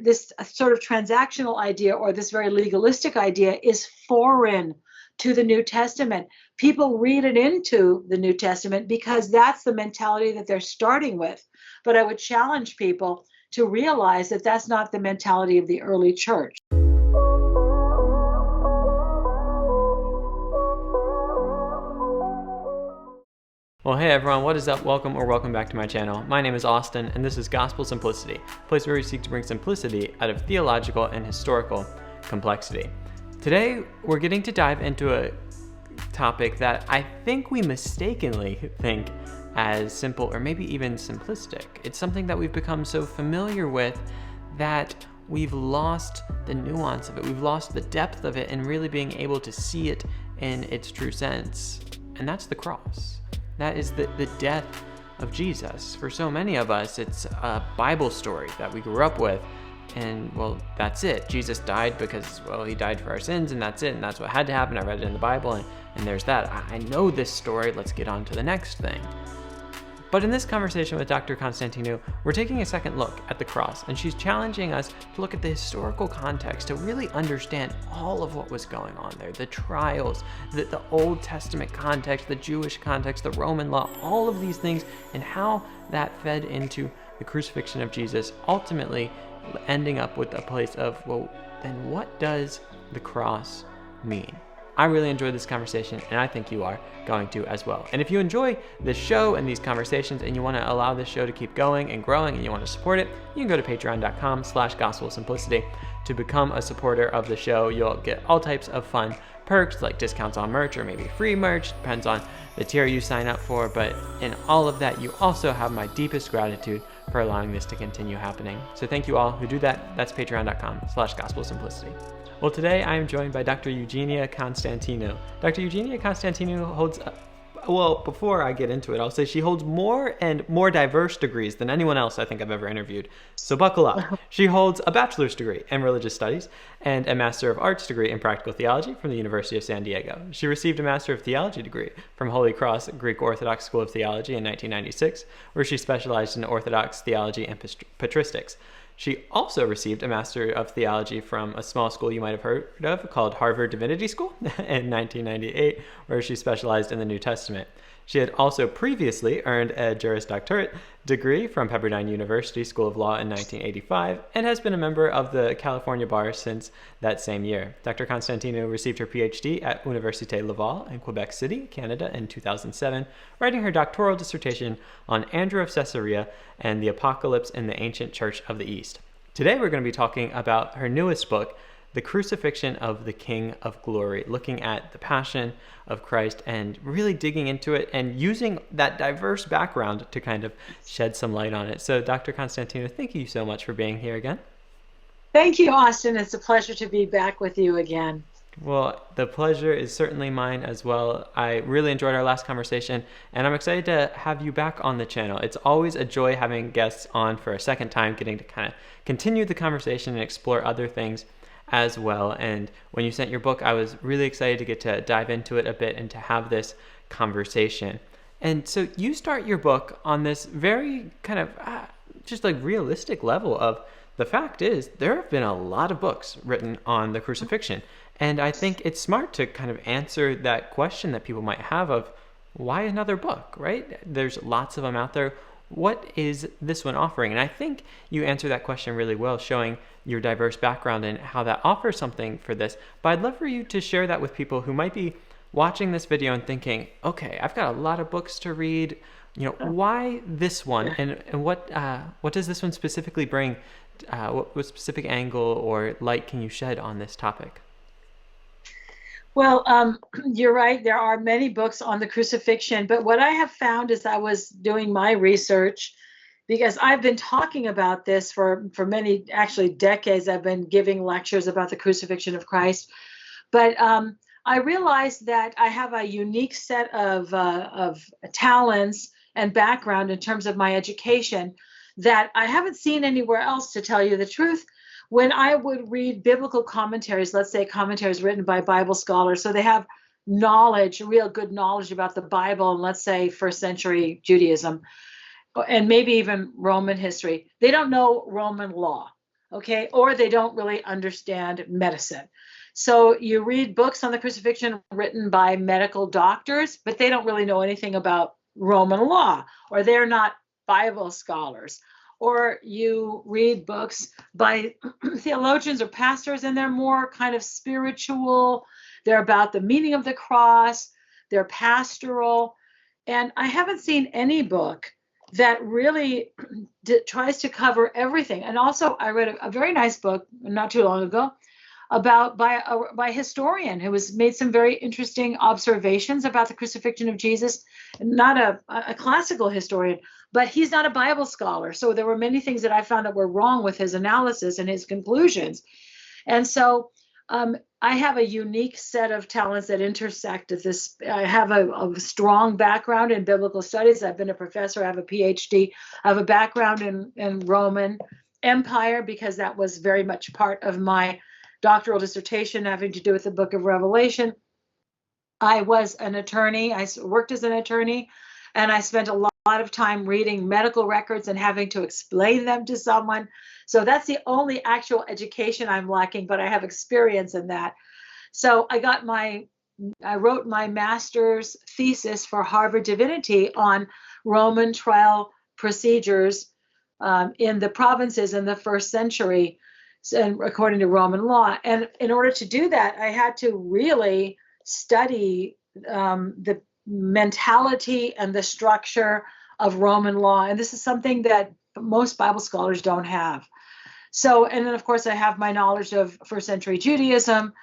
This sort of transactional idea, or this very legalistic idea, is foreign to the New Testament. People read it into the New Testament because that's the mentality that they're starting with. But I would challenge people to realize that that's not the mentality of the early church. Well, hey everyone, what is up? Welcome back to my channel. My name is Austin, and this is Gospel Simplicity, a place where we seek to bring simplicity out of theological and historical complexity. Today, we're getting to dive into a topic that I think we mistakenly think as simple or maybe even simplistic. It's something that we've become so familiar with that we've lost the nuance of it. We've lost the depth of it and really being able to see it in its true sense. And that's the cross. That is the death of Jesus. For so many of us, it's a Bible story that we grew up with. And, well, that's it. Jesus died because, well, he died for our sins, and that's it. And that's what had to happen. I read it in the Bible, and there's that. I know this story. Let's get on to the next thing. But in this conversation with Dr. Constantinou, we're taking a second look at the cross, and she's challenging us to look at the historical context to really understand all of what was going on there, the trials, the Old Testament context, the Jewish context, the Roman law, all of these things, and how that fed into the crucifixion of Jesus, ultimately ending up with a place of, well, then what does the cross mean? I really enjoyed this conversation, and I think you are going to as well. And if you enjoy this show and these conversations and you want to allow this show to keep going and growing and you want to support it, you can go to patreon.com/gospelsimplicity to become a supporter of the show. You'll get all types of fun perks like discounts on merch or maybe free merch, depends on the tier you sign up for. But in all of that, you also have my deepest gratitude for allowing this to continue happening. So thank you all who do that. That's patreon.com/gospelsimplicity. Well, today I am joined by Dr. Eugenia Constantinou. Dr. Eugenia Constantinou holds, before I get into it, I'll say she holds more and more diverse degrees than anyone else I think I've ever interviewed. So buckle up. She holds a bachelor's degree in religious studies and a Master of Arts degree in practical theology from the University of San Diego. She received a Master of Theology degree from Holy Cross Greek Orthodox School of Theology in 1996, where she specialized in Orthodox theology and patristics. She also received a Master of Theology from a small school you might have heard of called Harvard Divinity School in 1998, where she specialized in the New Testament. She had also previously earned a Juris Doctorate degree from Pepperdine University School of Law in 1985 and has been a member of the California Bar since that same year. Dr. Constantinou received her PhD at Université Laval in Quebec City, Canada in 2007, writing her doctoral dissertation on Andrew of Caesarea and the Apocalypse in the Ancient Church of the East. Today we're going to be talking about her newest book, The Crucifixion of the King of Glory, looking at the Passion of Christ and really digging into it and using that diverse background to kind of shed some light on it. So Dr. Constantinou, thank you so much for being here again. Thank you, Austin. It's a pleasure to be back with you again. Well, the pleasure is certainly mine as well. I really enjoyed our last conversation, and I'm excited to have you back on the channel. It's always a joy having guests on for a second time, getting to kind of continue the conversation and explore other things as well. And when you sent your book, I was really excited to get to dive into it a bit and to have this conversation. And so you start your book on this very kind of just like realistic level of the fact is there have been a lot of books written on the crucifixion. And I think it's smart to kind of answer that question that people might have of why another book, right? There's lots of them out there. What is this one offering? And I think you answer that question really well, showing your diverse background and how that offers something for this. But I'd love for you to share that with people who might be watching this video and thinking, okay, I've got a lot of books to read. Why this one? And what does this one specifically bring? What specific angle or light can you shed on this topic? Well, you're right. There are many books on the crucifixion, but what I have found as I was doing my research, because I've been talking about this for many, actually decades, I've been giving lectures about the crucifixion of Christ, but I realized that I have a unique set of talents and background in terms of my education that I haven't seen anywhere else, to tell you the truth. When I would read biblical commentaries, let's say commentaries written by Bible scholars, so they have knowledge, real good knowledge about the Bible, and let's say first century Judaism, and maybe even Roman history. They don't know Roman law. okay, or they don't really understand medicine. So you read books on the crucifixion written by medical doctors, but they don't really know anything about Roman law, or they're not Bible scholars. Or you read books by theologians or pastors, and they're more kind of spiritual. They're about the meaning of the cross, they're pastoral. And I haven't seen any book that really tries to cover everything. And also, I read a very nice book not too long ago about by a historian who has made some very interesting observations about the crucifixion of Jesus. Not a classical historian, but he's not a Bible scholar. So there were many things that I found that were wrong with his analysis and his conclusions. And so I have a unique set of talents that intersect at this. I have a strong background in biblical studies. I've been a professor. I have a PhD. I have a background in Roman Empire because that was very much part of my doctoral dissertation having to do with the book of Revelation. I was an attorney. I worked as an attorney, and I spent a lot of time reading medical records and having to explain them to someone. So that's the only actual education I'm lacking, but I have experience in that. So I wrote my master's thesis for Harvard Divinity on Roman trial procedures in the provinces in the first century, and according to Roman law. And in order to do that, I had to really study the mentality and the structure of Roman law. And this is something that most Bible scholars don't have. So, and then of course I have my knowledge of first century Judaism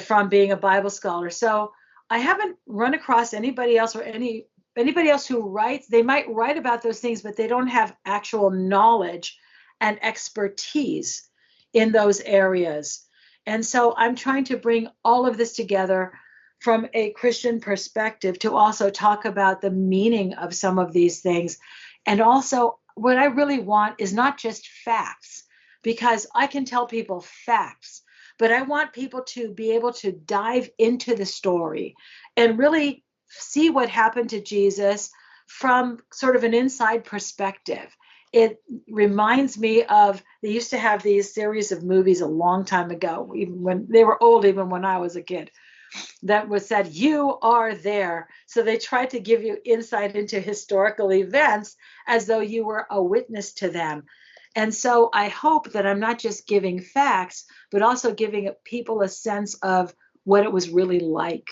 from being a Bible scholar. So I haven't run across anybody else or anybody else who writes. They might write about those things, but they don't have actual knowledge and expertise in those areas. And so I'm trying to bring all of this together from a Christian perspective to also talk about the meaning of some of these things. And also, what I really want is not just facts, because I can tell people facts, but I want people to be able to dive into the story and really see what happened to Jesus from sort of an inside perspective. It reminds me of, they used to have these series of movies a long time ago, even when they were old, even when I was a kid, that was said, "You are there." So they tried to give you insight into historical events as though you were a witness to them. And so I hope that I'm not just giving facts, but also giving people a sense of what it was really like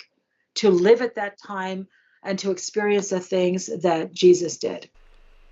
to live at that time and to experience the things that Jesus did.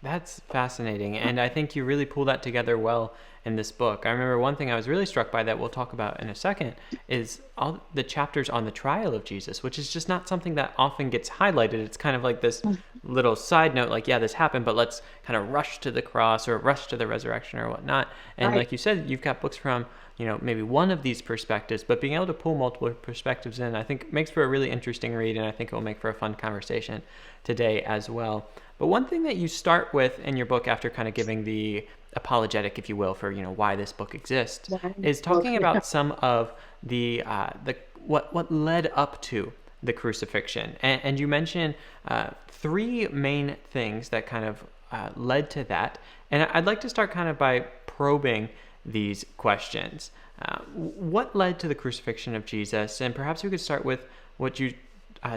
That's fascinating, and I think you really pull that together well in this book. I remember one thing I was really struck by that we'll talk about in a second is all the chapters on the trial of Jesus, which is just not something that often gets highlighted. It's kind of like this little side note, like, yeah, this happened, but let's kind of rush to the cross or rush to the resurrection or whatnot. And Right. like you said, you've got books from, maybe one of these perspectives, but being able to pull multiple perspectives in, I think makes for a really interesting read, and I think it will make for a fun conversation today as well. But one thing that you start with in your book, after kind of giving the apologetic, if you will, for why this book exists, is talking about some of the what led up to the crucifixion, and you mention three main things that kind of led to that. And I'd like to start kind of by probing these questions. What led to the crucifixion of Jesus? And perhaps we could start with what you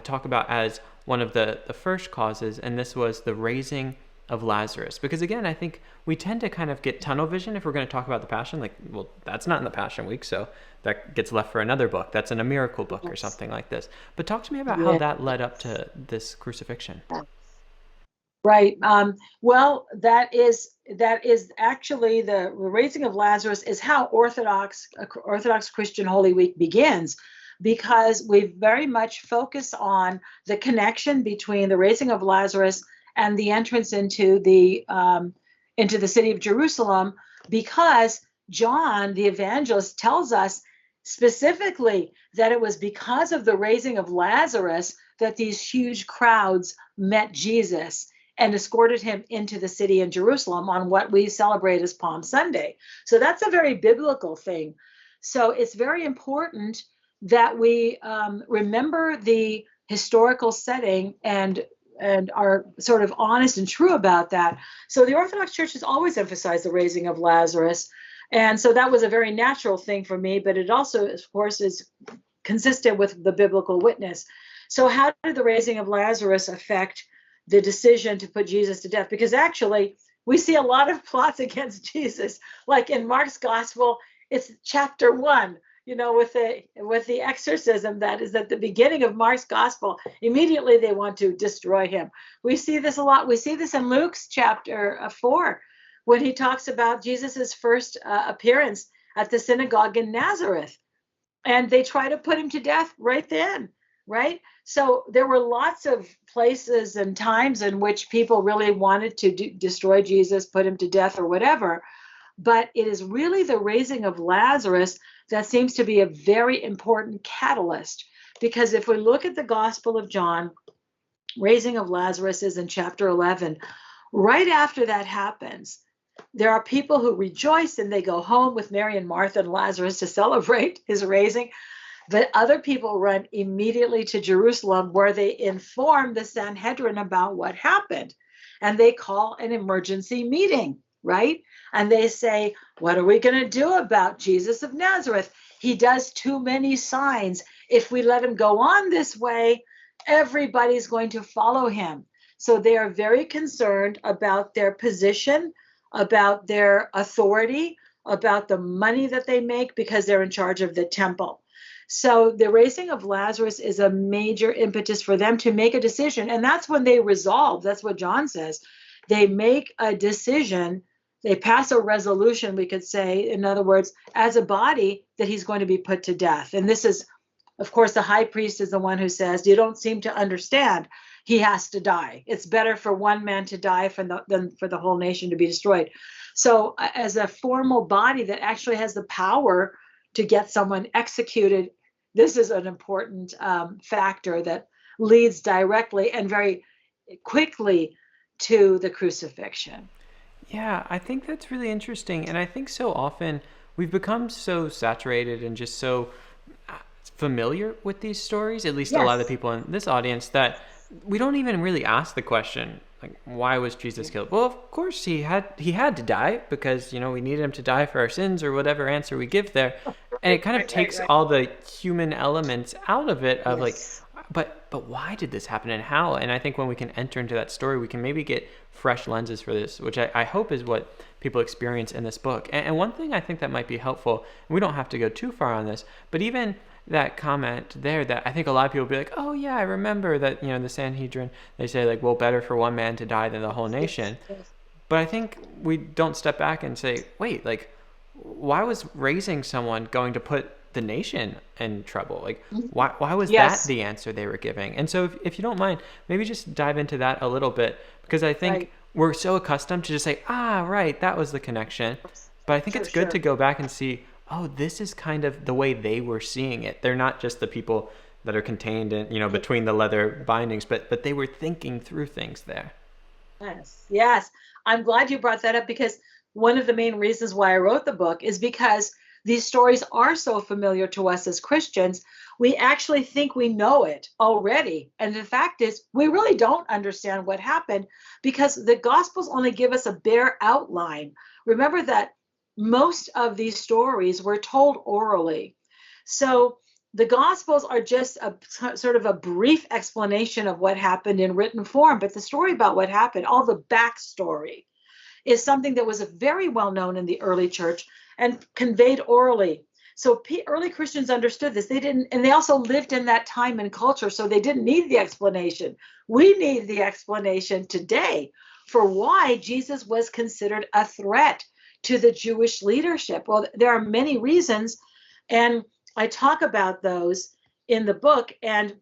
talk about as one of the first causes, and this was the raising of Lazarus. Because again, I think we tend to kind of get tunnel vision if we're going to talk about the Passion. Like, well, that's not in the Passion Week, so that gets left for another book. That's in a miracle book or something like this. But talk to me about how that led up to this crucifixion. Right. Well, that is actually the raising of Lazarus is how Orthodox Christian Holy Week begins, because we very much focus on the connection between the raising of Lazarus and the entrance into the city of Jerusalem, because John the evangelist tells us specifically that it was because of the raising of Lazarus that these huge crowds met Jesus and escorted him into the city in Jerusalem on what we celebrate as Palm Sunday. So that's a very biblical thing. So it's very important that we remember the historical setting and are sort of honest and true about that. So the Orthodox Church has always emphasized the raising of Lazarus. And so that was a very natural thing for me, but it also, of course, is consistent with the biblical witness. So how did the raising of Lazarus affect the decision to put Jesus to death? Because actually, we see a lot of plots against Jesus. Like in Mark's gospel, it's chapter 1, with the exorcism that is at the beginning of Mark's gospel. Immediately they want to destroy him. We see this a lot. We see this in Luke's chapter 4, when he talks about Jesus's first appearance at the synagogue in Nazareth. And they try to put him to death right then, right? So there were lots of places and times in which people really wanted to destroy Jesus, put him to death or whatever. But it is really the raising of Lazarus that seems to be a very important catalyst. Because if we look at the Gospel of John, raising of Lazarus is in chapter 11. Right after that happens, there are people who rejoice and they go home with Mary and Martha and Lazarus to celebrate his raising. But other people run immediately to Jerusalem, where they inform the Sanhedrin about what happened. And they call an emergency meeting, right? And they say, what are we going to do about Jesus of Nazareth? He does too many signs. If we let him go on this way, everybody's going to follow him. So they are very concerned about their position, about their authority, about the money that they make, because they're in charge of the temple. So the raising of Lazarus is a major impetus for them to make a decision. And that's when they resolve. That's what John says. They make a decision. They pass a resolution, we could say, in other words, as a body, that he's going to be put to death. And this is, of course, the high priest is the one who says, you don't seem to understand. He has to die. It's better for one man to die than for the whole nation to be destroyed. So as a formal body that actually has the power to get someone executed, this is an important factor that leads directly and very quickly to the crucifixion. Yeah, I think that's really interesting. And I think so often we've become so saturated and just so familiar with these stories, at least a lot of the people in this audience, that we don't even really ask the question, like, why was Jesus killed? Well, of course he had to die, because we needed him to die for our sins, or whatever answer we give there. And it kind of takes all the human elements out of it, of but why did this happen and how? And I think when we can enter into that story, we can maybe get fresh lenses for this, which I hope is what people experience in this book. And one thing I think that might be helpful, and we don't have to go too far on this, but even that comment there, that I think a lot of people will be like, oh yeah, I remember that, the Sanhedrin, they say like, well, better for one man to die than the whole nation. But I think we don't step back and say, wait, like, why was raising someone going to put the nation in trouble? Like, why was that the answer they were giving? And so if you don't mind, maybe just dive into that a little bit, because I think we're so accustomed to just say, right, that was the connection. But I think it's good to go back and see, oh, this is kind of the way they were seeing it. They're not just the people that are contained in, between the leather bindings, but they were thinking through things there. Yes. I'm glad you brought that up, because one of the main reasons why I wrote the book is because these stories are so familiar to us as Christians. We actually think we know it already. And the fact is, we really don't understand what happened, because the Gospels only give us a bare outline. Remember that most of these stories were told orally. So the Gospels are just a sort of a brief explanation of what happened in written form. But the story about what happened, all the backstory, is something that was very well known in the early church and conveyed orally. So early Christians understood this. And they also lived in that time and culture, so they didn't need the explanation. We need the explanation today for why Jesus was considered a threat to the Jewish leadership. Well, there are many reasons, and I talk about those in the book. And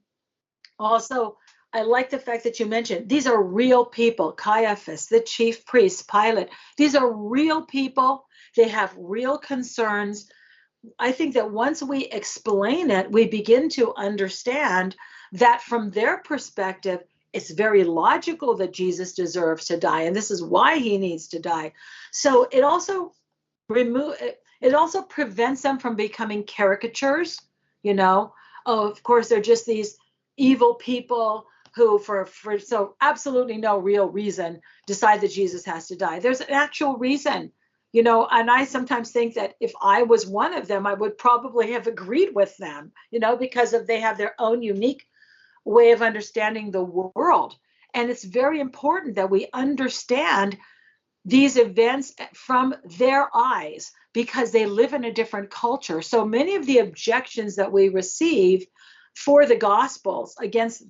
also, I like the fact that you mentioned these are real people. Caiaphas, the chief priest, Pilate, these are real people. They have real concerns. I think that once we explain it, we begin to understand that from their perspective, it's very logical that Jesus deserves to die, and this is why he needs to die. So it also prevents them from becoming caricatures. Oh, of course, they're just these evil people who, for so absolutely no real reason, decide that Jesus has to die. There's an actual reason. And I sometimes think that if I was one of them, I would probably have agreed with them, because they have their own unique way of understanding the world. And it's very important that we understand these events from their eyes because they live in a different culture. So many of the objections that we receive for the Gospels, against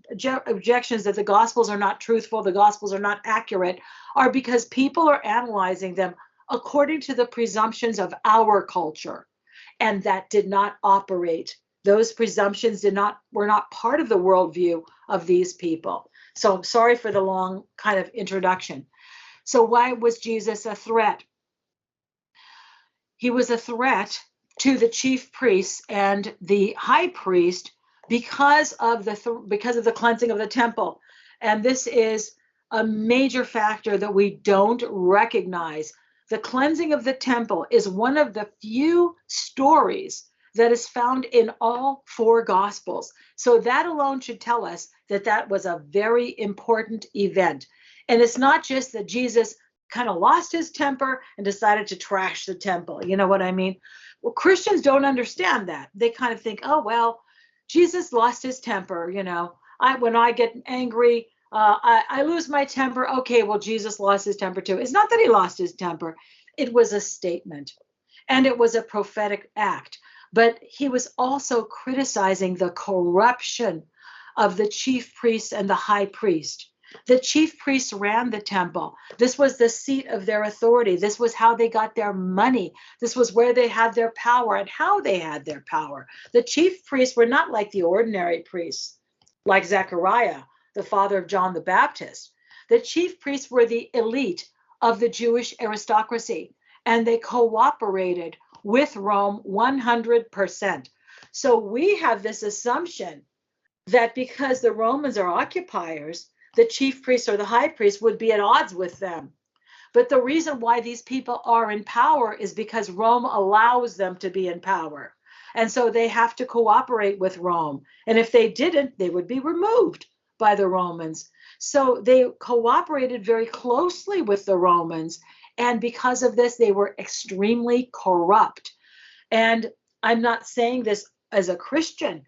objections that the Gospels are not truthful, the Gospels are not accurate, are because people are analyzing them according to the presumptions of our culture. And that did not operate. Those presumptions were not part of the worldview of these people. So I'm sorry for the long kind of introduction. So why was Jesus a threat? He was a threat to the chief priests and the high priest because of the cleansing of the temple. And this is a major factor that we don't recognize. The cleansing of the temple is one of the few stories that is found in all four Gospels. So that alone should tell us that that was a very important event. And it's not just that Jesus kind of lost his temper and decided to trash the temple. You know what I mean? Well, Christians don't understand that. They kind of think, oh, well, Jesus lost his temper. When I get angry, I lose my temper. Okay, well, Jesus lost his temper too. It's not that he lost his temper. It was a statement, and it was a prophetic act. But he was also criticizing the corruption of the chief priests and the high priest. The chief priests ran the temple. This was the seat of their authority. This was how they got their money. This was where they had their power and how they had their power. The chief priests were not like the ordinary priests, like Zechariah, the father of John the Baptist. The chief priests were the elite of the Jewish aristocracy, and they cooperated with Rome 100%. So we have this assumption that because the Romans are occupiers, the chief priests or the high priest would be at odds with them. But the reason why these people are in power is because Rome allows them to be in power. And so they have to cooperate with Rome. And if they didn't, they would be removed by the Romans. So they cooperated very closely with the Romans. And because of this, they were extremely corrupt. And I'm not saying this as a Christian.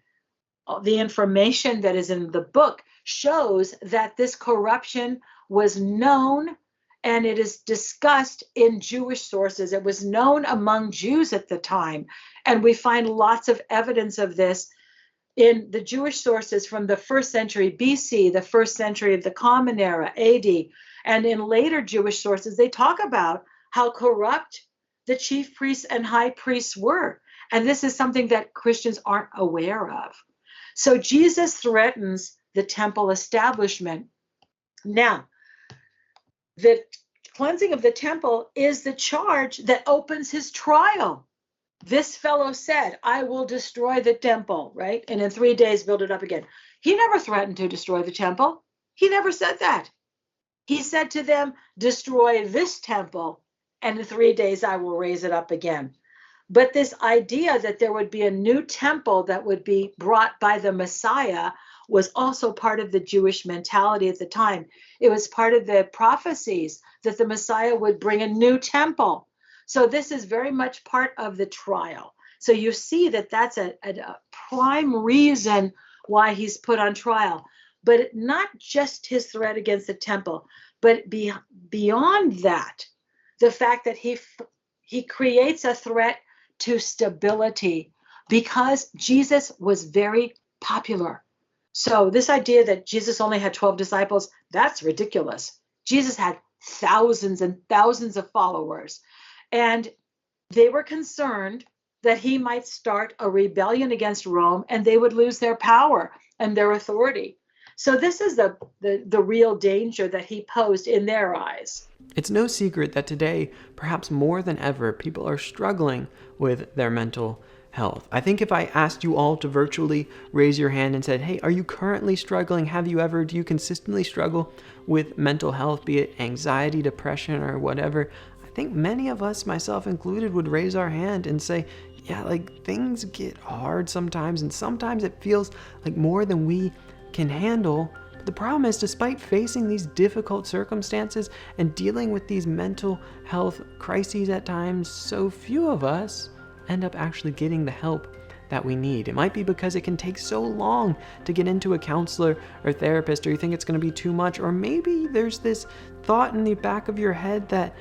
The information that is in the book shows that this corruption was known, and it is discussed in Jewish sources. It was known among Jews at the time, and we find lots of evidence of this in the Jewish sources from the 1st century BC, the 1st century of the Common Era, AD, and in later Jewish sources, they talk about how corrupt the chief priests and high priests were. And this is something that Christians aren't aware of. So Jesus threatens the temple establishment. Now, the cleansing of the temple is the charge that opens his trial. This fellow said, I will destroy the temple, right? And in 3 days, build it up again. He never threatened to destroy the temple. He never said that. He said to them, destroy this temple, and in 3 days, I will raise it up again. But this idea that there would be a new temple that would be brought by the Messiah was also part of the Jewish mentality at the time. It was part of the prophecies that the Messiah would bring a new temple. So this is very much part of the trial. So you see that that's a prime reason why he's put on trial. But not just his threat against the temple, but beyond that, the fact that he creates a threat to stability because Jesus was very popular. So this idea that Jesus only had 12 disciples, that's ridiculous. Jesus had thousands and thousands of followers, and they were concerned that he might start a rebellion against Rome and they would lose their power and their authority. So this is the real danger that he posed in their eyes. It's no secret that today, perhaps more than ever, people are struggling with their mental health. I think if I asked you all to virtually raise your hand and said, hey, are you currently struggling? Do you consistently struggle with mental health, be it anxiety, depression, or whatever? I think many of us, myself included, would raise our hand and say, yeah, like things get hard sometimes, and sometimes it feels like more than we can handle. But the problem is, despite facing these difficult circumstances and dealing with these mental health crises at times, so few of us end up actually getting the help that we need. It might be because it can take so long to get into a counselor or therapist, or you think it's going to be too much, or maybe there's this thought in the back of your head that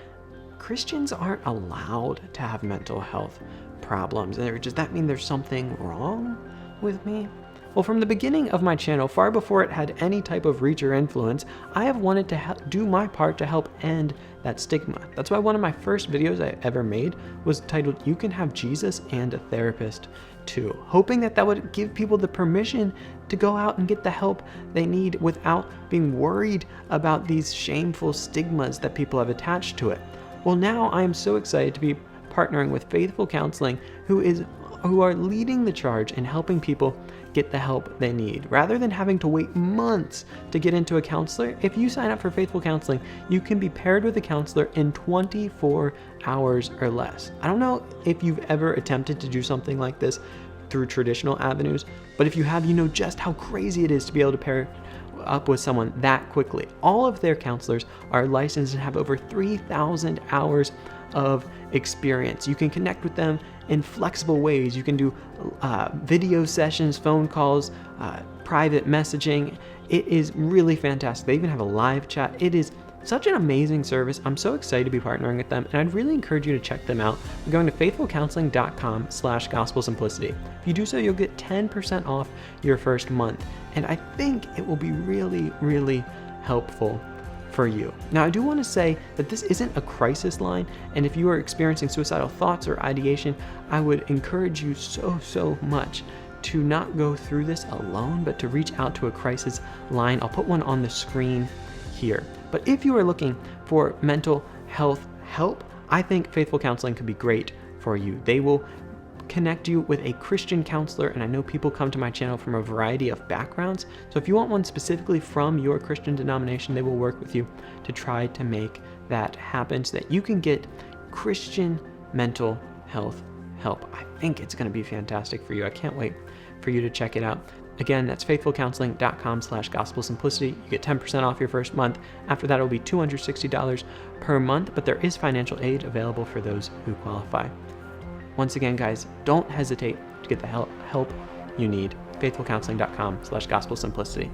Christians aren't allowed to have mental health problems. And does that mean there's something wrong with me? Well, from the beginning of my channel, far before it had any type of reach or influence, I have wanted to do my part to help end that stigma. That's why one of my first videos I ever made was titled, "You Can Have Jesus and a Therapist Too," hoping that would give people the permission to go out and get the help they need without being worried about these shameful stigmas that people have attached to it. Well, now I am so excited to be partnering with Faithful Counseling, who are leading the charge in helping people get the help they need. Rather than having to wait months to get into a counselor, if you sign up for Faithful Counseling, you can be paired with a counselor in 24 hours or less. I don't know if you've ever attempted to do something like this through traditional avenues, but if you have, you know just how crazy it is to be able to pair up with someone that quickly. All of their counselors are licensed and have over 3,000 hours of experience. You can connect with them in flexible ways. You can do video sessions, phone calls, private messaging. It is really fantastic. They even have a live chat. It is such an amazing service. I'm so excited to be partnering with them, and I'd really encourage you to check them out. You're going to faithfulcounseling.com/gospelsimplicity. If you do so, you'll get 10% off your first month, and I think it will be really, really helpful for you. Now, I do want to say that this isn't a crisis line, and if you are experiencing suicidal thoughts or ideation, I would encourage you so much to not go through this alone, but to reach out to a crisis line. I'll put one on the screen here. But if you are looking for mental health help, I think Faithful Counseling could be great for you. They will connect you with a Christian counselor, and I know people come to my channel from a variety of backgrounds. So if you want one specifically from your Christian denomination, they will work with you to try to make that happen so that you can get Christian mental health help. I think it's going to be fantastic for you. I can't wait for you to check it out. Again, that's faithfulcounseling.com/gospelsimplicity. You get 10% off your first month. After that, it'll be $260 per month, but there is financial aid available for those who qualify. Once again, guys, don't hesitate to get the help you need. faithfulcounseling.com/gospelsimplicity.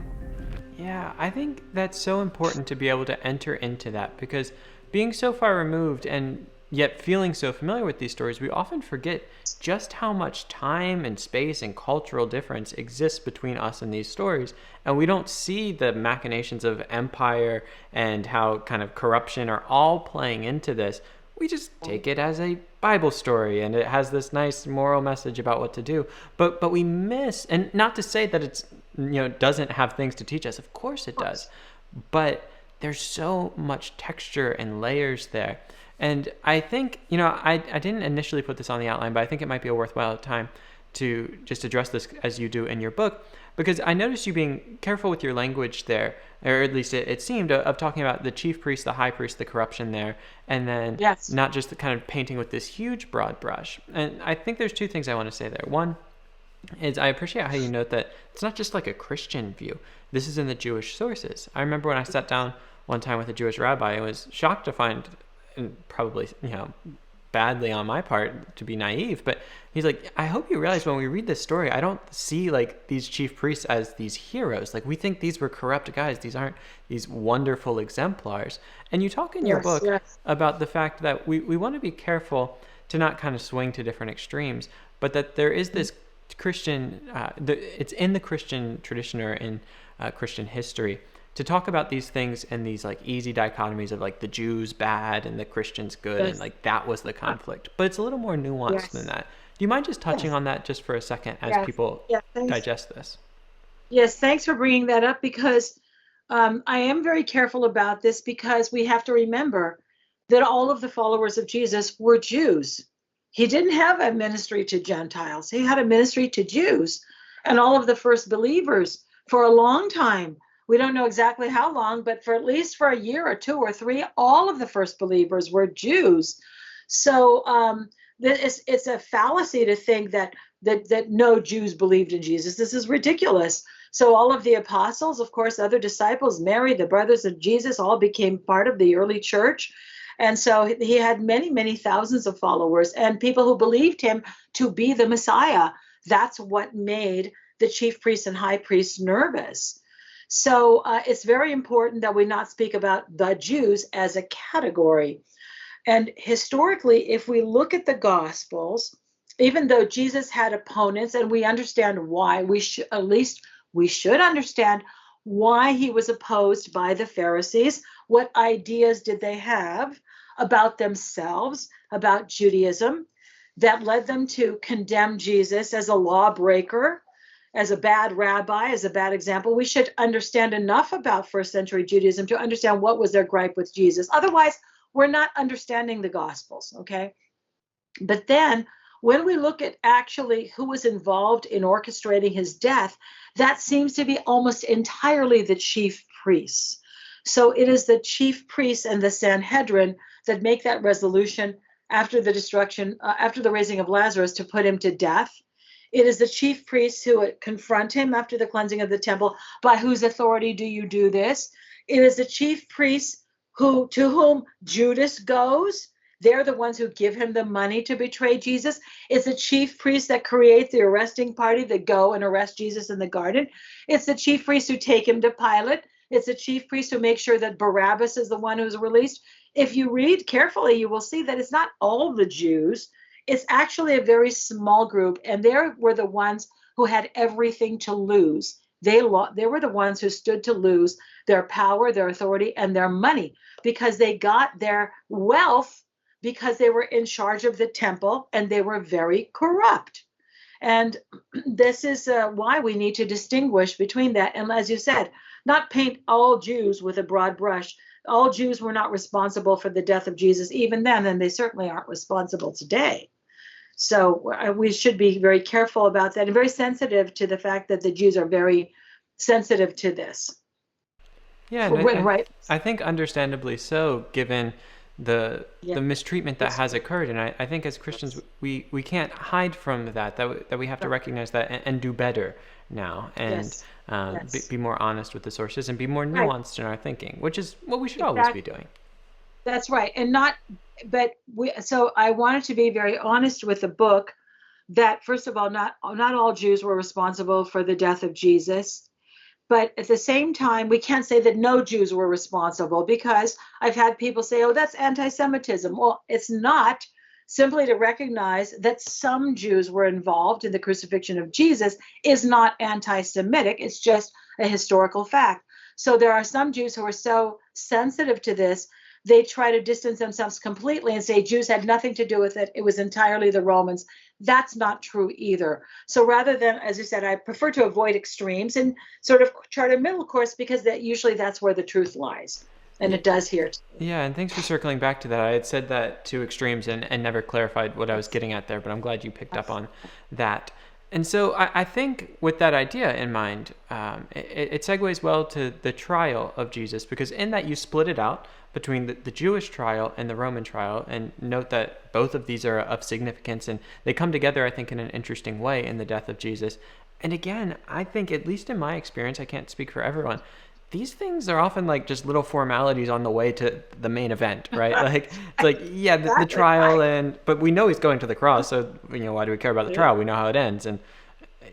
Yeah, I think that's so important to be able to enter into that, because being so far removed and yet feeling so familiar with these stories, we often forget just how much time and space and cultural difference exists between us and these stories. And we don't see the machinations of empire and how kind of corruption are all playing into this. We just take it as a Bible story, and it has this nice moral message about what to do. But we miss, and not to say that it's, doesn't have things to teach us. Of course it does. But there's so much texture and layers there. And I think, I didn't initially put this on the outline, but I think it might be a worthwhile time to just address this as you do in your book, because I noticed you being careful with your language there, or at least it seemed, of talking about the chief priest, the high priest, the corruption there, and then not just the kind of painting with this huge broad brush. And I think there's two things I want to say there. One is I appreciate how you note that it's not just like a Christian view. This is in the Jewish sources. I remember when I sat down one time with a Jewish rabbi, I was shocked to find, and probably, badly on my part to be naive, but he's like, I hope you realize when we read this story, I don't see like these chief priests as these heroes. Like, we think these were corrupt guys. These aren't these wonderful exemplars. And you talk in your book about the fact that we want to be careful to not kind of swing to different extremes, but that there is this Christian, it's in the Christian tradition or in Christian history to talk about these things and these like easy dichotomies of like the Jews bad and the Christians good, and like that was the conflict. But it's a little more nuanced than that. Do you mind just touching on that just for a second as people digest this? Yes, thanks for bringing that up, because I am very careful about this, because we have to remember that all of the followers of Jesus were Jews. He didn't have a ministry to Gentiles. He had a ministry to Jews, and all of the first believers for a long time. We don't know exactly how long, but for at least for a year or two or three, all of the first believers were Jews. So it's a fallacy to think that no Jews believed in Jesus. This is ridiculous. So all of the apostles, of course, other disciples, Mary, the brothers of Jesus, all became part of the early church. And so he had many, many thousands of followers and people who believed him to be the Messiah. That's what made the chief priests and high priests nervous. So it's very important that we not speak about the Jews as a category. And historically, if we look at the Gospels, even though Jesus had opponents, and we understand why, at least we should understand why he was opposed by the Pharisees. What ideas did they have about themselves, about Judaism, that led them to condemn Jesus as a lawbreaker, as a bad rabbi, as a bad example? We should understand enough about first century Judaism to understand what was their gripe with Jesus. Otherwise, we're not understanding the Gospels, okay? But then when we look at actually who was involved in orchestrating his death, that seems to be almost entirely the chief priests. So it is the chief priests and the Sanhedrin that make that resolution after the destruction, after the raising of Lazarus, to put him to death. It is the chief priests who confront him after the cleansing of the temple. By whose authority do you do this? It is the chief priests to whom Judas goes. They're the ones who give him the money to betray Jesus. It's the chief priests that create the arresting party that go and arrest Jesus in the garden. It's the chief priests who take him to Pilate. It's the chief priests who make sure that Barabbas is the one who's released. If you read carefully, you will see that it's not all the Jews. It's actually a very small group, and they were the ones who had everything to lose. They were the ones who stood to lose their power, their authority, and their money, because they got their wealth because they were in charge of the temple and they were very corrupt. And this is why we need to distinguish between that. And as you said, not paint all Jews with a broad brush. All Jews were not responsible for the death of Jesus even then, and they certainly aren't responsible today. So we should be very careful about that and very sensitive to the fact that the Jews are very sensitive to this. Yeah, right. I think understandably so, given the mistreatment that has occurred. And I think as Christians, we can't hide from that we have to recognize that and do better now, and be more honest with the sources and be more nuanced in our thinking, which is what we should always be doing. That's right. So I wanted to be very honest with the book that, first of all, not all Jews were responsible for the death of Jesus. But at the same time, we can't say that no Jews were responsible, because I've had people say, oh, that's anti-Semitism. Well, it's not. Simply to recognize that some Jews were involved in the crucifixion of Jesus is not anti-Semitic. It's just a historical fact. So there are some Jews who are so sensitive to this, they try to distance themselves completely and say Jews had nothing to do with it. It was entirely the Romans. That's not true either. So rather than, as you said, I prefer to avoid extremes and sort of chart a middle course, because that's where the truth lies. And it does here. Yeah, and thanks for circling back to that. I had said that two extremes and never clarified what I was getting at there, but I'm glad you picked up on that. And so I think with that idea in mind, it segues well to the trial of Jesus, because in that you split it out between the Jewish trial and the Roman trial, and note that both of these are of significance, and they come together, I think, in an interesting way in the death of Jesus. And again, I think, at least in my experience, I can't speak for everyone, these things are often like just little formalities on the way to the main event, right? Like, it's like, yeah, the trial, but we know he's going to the cross, so, why do we care about the trial? We know how it ends. And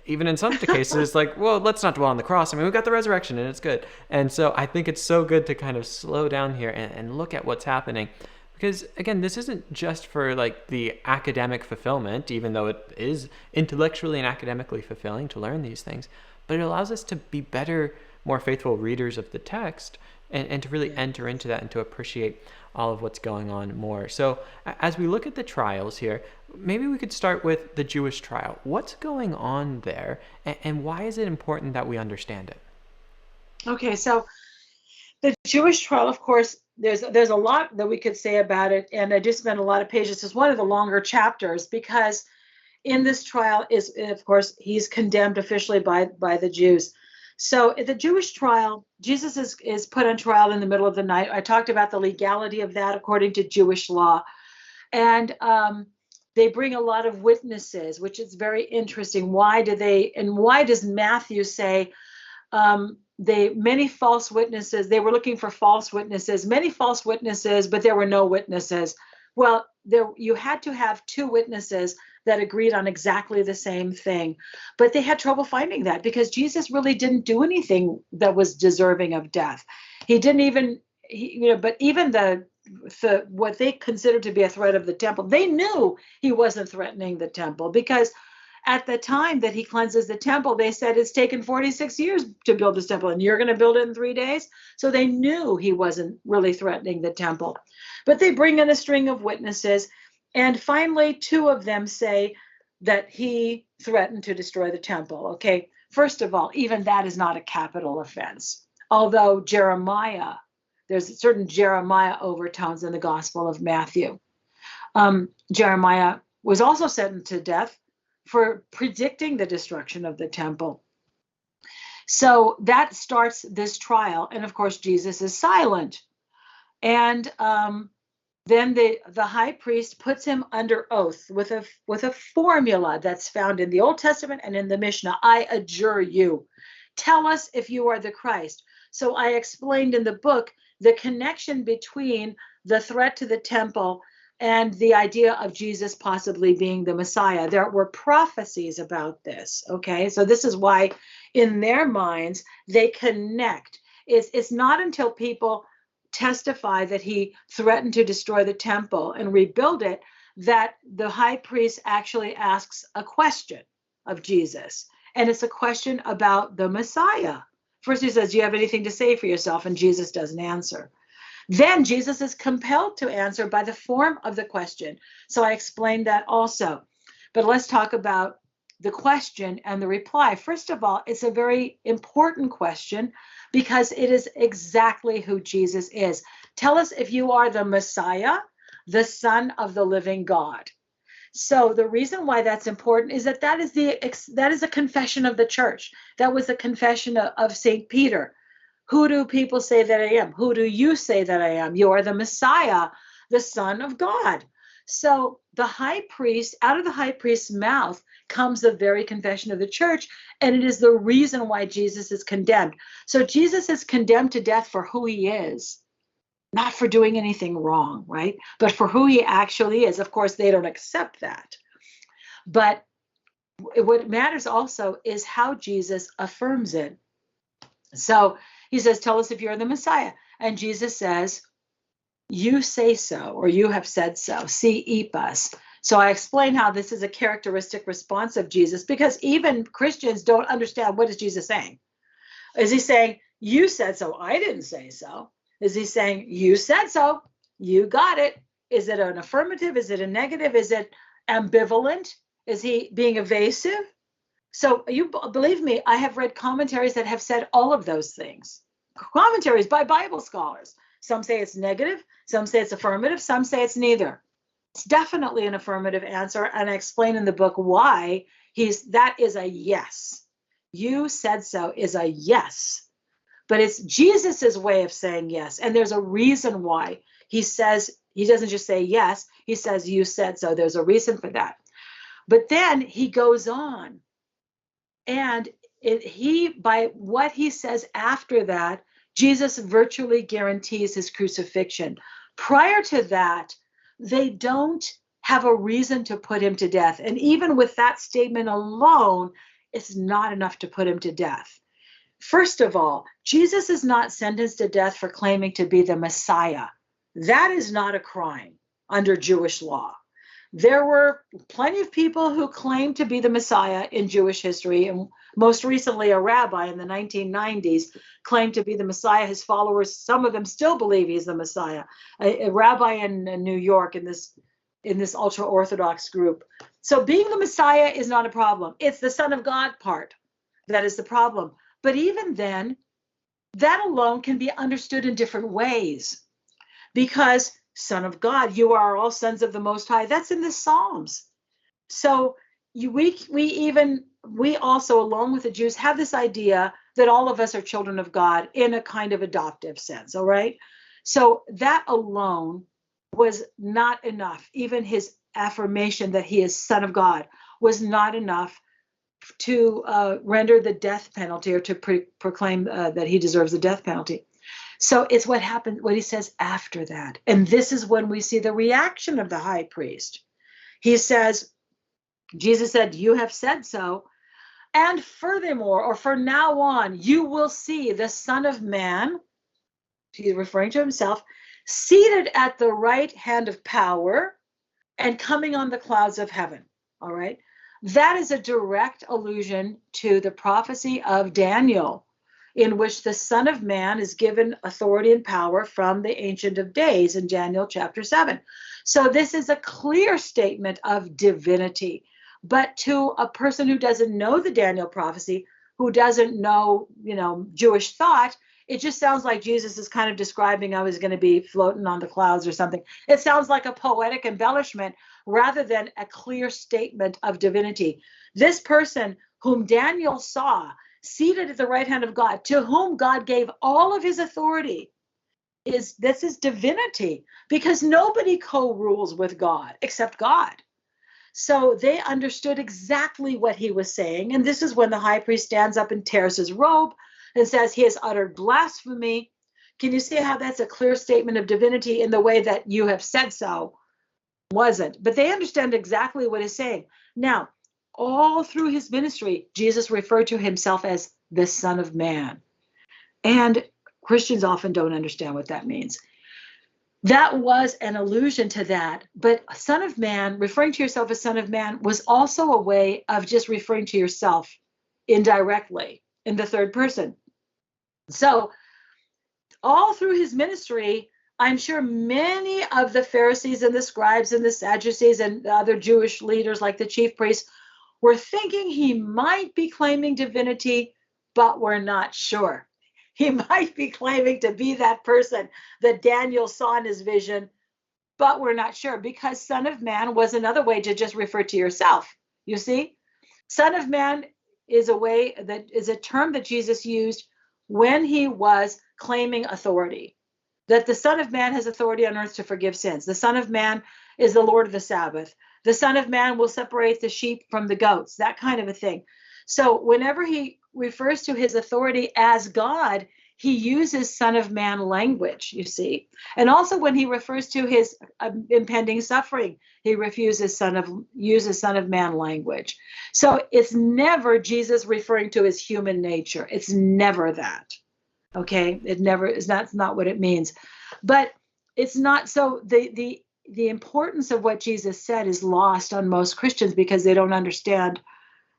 even in some cases, like, well, let's not dwell on the cross. I mean, we've got the resurrection and it's good. And so I think it's so good to kind of slow down here and look at what's happening. Because, again, this isn't just for like the academic fulfillment, even though it is intellectually and academically fulfilling to learn these things, but it allows us to be better, more faithful readers of the text, and to really enter into that and to appreciate all of what's going on more. So as we look at the trials here, maybe we could start with the Jewish trial. What's going on there, and why is it important that we understand it? Okay, so the Jewish trial, of course, there's a lot that we could say about it, and I just spent a lot of pages. It's one of the longer chapters, because in this trial is, of course, he's condemned officially by the Jews. So at the Jewish trial, Jesus is put on trial in the middle of the night. I talked about the legality of that according to Jewish law. And they bring a lot of witnesses, which is very interesting. Why does Matthew say Many false witnesses. They were looking for false witnesses, many false witnesses, but there were no witnesses. Well, you had to have two witnesses that agreed on exactly the same thing, but they had trouble finding that because Jesus really didn't do anything that was deserving of death. He didn't even, but even what they considered to be a threat of the temple, they knew he wasn't threatening the temple, because at the time that he cleanses the temple, they said it's taken 46 years to build this temple and you're going to build it in 3 days. So they knew he wasn't really threatening the temple. But they bring in a string of witnesses, and finally 2 of them say that he threatened to destroy the temple. Okay, first of all, even that is not a capital offense. Although Jeremiah, there's certain Jeremiah overtones in the Gospel of Matthew. Jeremiah was also sentenced to death for predicting the destruction of the temple. So that starts this trial. And of course, Jesus is silent. And then the high priest puts him under oath with a formula that's found in the Old Testament and in the Mishnah. I adjure you. Tell us if you are the Christ. So I explained in the book the connection between the threat to the temple and the idea of Jesus possibly being the Messiah. There were prophecies about this, okay? So this is why in their minds, they connect. It's not until people testify that he threatened to destroy the temple and rebuild it that the high priest actually asks a question of Jesus. And it's a question about the Messiah. First he says, do you have anything to say for yourself? And Jesus doesn't answer. Then Jesus is compelled to answer by the form of the question. So I explained that also. But let's talk about the question and the reply. First of all, it's a very important question because it is exactly who Jesus is. Tell us if you are the Messiah, the Son of the living God. So the reason why that's important is that is a confession of the church. That was a confession of St. Peter. Who do people say that I am? Who do you say that I am? You are the Messiah, the Son of God. So the high priest, out of the high priest's mouth comes the very confession of the church, and it is the reason why Jesus is condemned. So Jesus is condemned to death for who he is, not for doing anything wrong, right? But for who he actually is. Of course, they don't accept that. But what matters also is how Jesus affirms it. So he says, tell us if you're the Messiah. And Jesus says, you say so, or you have said so. Si ipas. So I explain how this is a characteristic response of Jesus, because even Christians don't understand, what is Jesus saying? Is he saying, you said so, I didn't say so? Is he saying, you said so, you got it? Is it an affirmative? Is it a negative? Is it ambivalent? Is he being evasive? So you believe me, I have read commentaries that have said all of those things. Commentaries by Bible scholars. Some say it's negative, some say it's affirmative, some say it's neither. It's definitely an affirmative answer, and I explain in the book why that is a yes. You said so is a yes. But it's Jesus's way of saying yes, and there's a reason why he says, he doesn't just say yes, he says you said so. There's a reason for that. But then he goes on. And by what he says after that, Jesus virtually guarantees his crucifixion. Prior to that, they don't have a reason to put him to death. And even with that statement alone, it's not enough to put him to death. First of all, Jesus is not sentenced to death for claiming to be the Messiah. That is not a crime under Jewish law. There were plenty of people who claimed to be the Messiah in Jewish history, and most recently a rabbi in the 1990s claimed to be the Messiah. His followers, some of them still believe he's the Messiah. A rabbi in New York in this ultra-Orthodox group. So being the Messiah is not a problem. It's the Son of God part that is the problem. But even then, that alone can be understood in different ways, because Son of God, you are all sons of the Most High. That's in the Psalms. So we also, along with the Jews, have this idea that all of us are children of God in a kind of adoptive sense, all right? So that alone was not enough. Even his affirmation that he is Son of God was not enough render the death penalty, or to proclaim that he deserves the death penalty. So it's what happened, what he says after that. And this is when we see the reaction of the high priest. He says, Jesus said, "You have said so. And furthermore, or for now on, you will see the Son of Man," he's referring to himself, "seated at the right hand of power and coming on the clouds of heaven." All right. That is a direct allusion to the prophecy of Daniel, in which the Son of Man is given authority and power from the Ancient of Days in Daniel chapter 7. So this is a clear statement of divinity. But to a person who doesn't know the Daniel prophecy, who doesn't know, Jewish thought, it just sounds like Jesus is kind of describing I was going to be floating on the clouds or something. It sounds like a poetic embellishment rather than a clear statement of divinity. This person whom Daniel saw seated at the right hand of God, to whom God gave all of his authority, this is divinity, because nobody co-rules with God except God. So they understood exactly what he was saying. And this is when the high priest stands up and tears his robe and says he has uttered blasphemy. Can you see how that's a clear statement of divinity in the way that "you have said so" wasn't? But they understand exactly what he's saying. Now, all through his ministry, Jesus referred to himself as the Son of Man. And Christians often don't understand what that means. That was an allusion to that. But Son of Man, referring to yourself as Son of Man, was also a way of just referring to yourself indirectly in the third person. So all through his ministry, I'm sure many of the Pharisees and the scribes and the Sadducees and the other Jewish leaders like the chief priests were thinking he might be claiming divinity, but we're not sure. He might be claiming to be that person that Daniel saw in his vision, but we're not sure, because Son of Man was another way to just refer to yourself. You see, Son of Man is a term that Jesus used when he was claiming authority, that the Son of Man has authority on earth to forgive sins. The Son of Man is the Lord of the Sabbath. The Son of Man will separate the sheep from the goats, that kind of a thing. So whenever he refers to his authority as God, he uses Son of Man language, you see. And also when he refers to his impending suffering, he uses Son of Man language. So it's never Jesus referring to his human nature. It's never that. Okay? It never is. That's not what it means. But it's not. So the importance of what Jesus said is lost on most Christians because they don't understand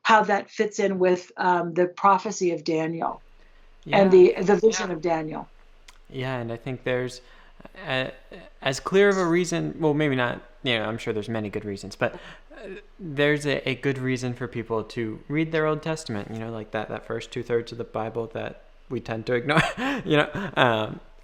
how that fits in with the prophecy of Daniel and the vision of Daniel. Yeah, and I think there's as clear of a reason, well, maybe not, I'm sure there's many good reasons, but there's a good reason for people to read their Old Testament, like that first 2/3 of the Bible that we tend to ignore,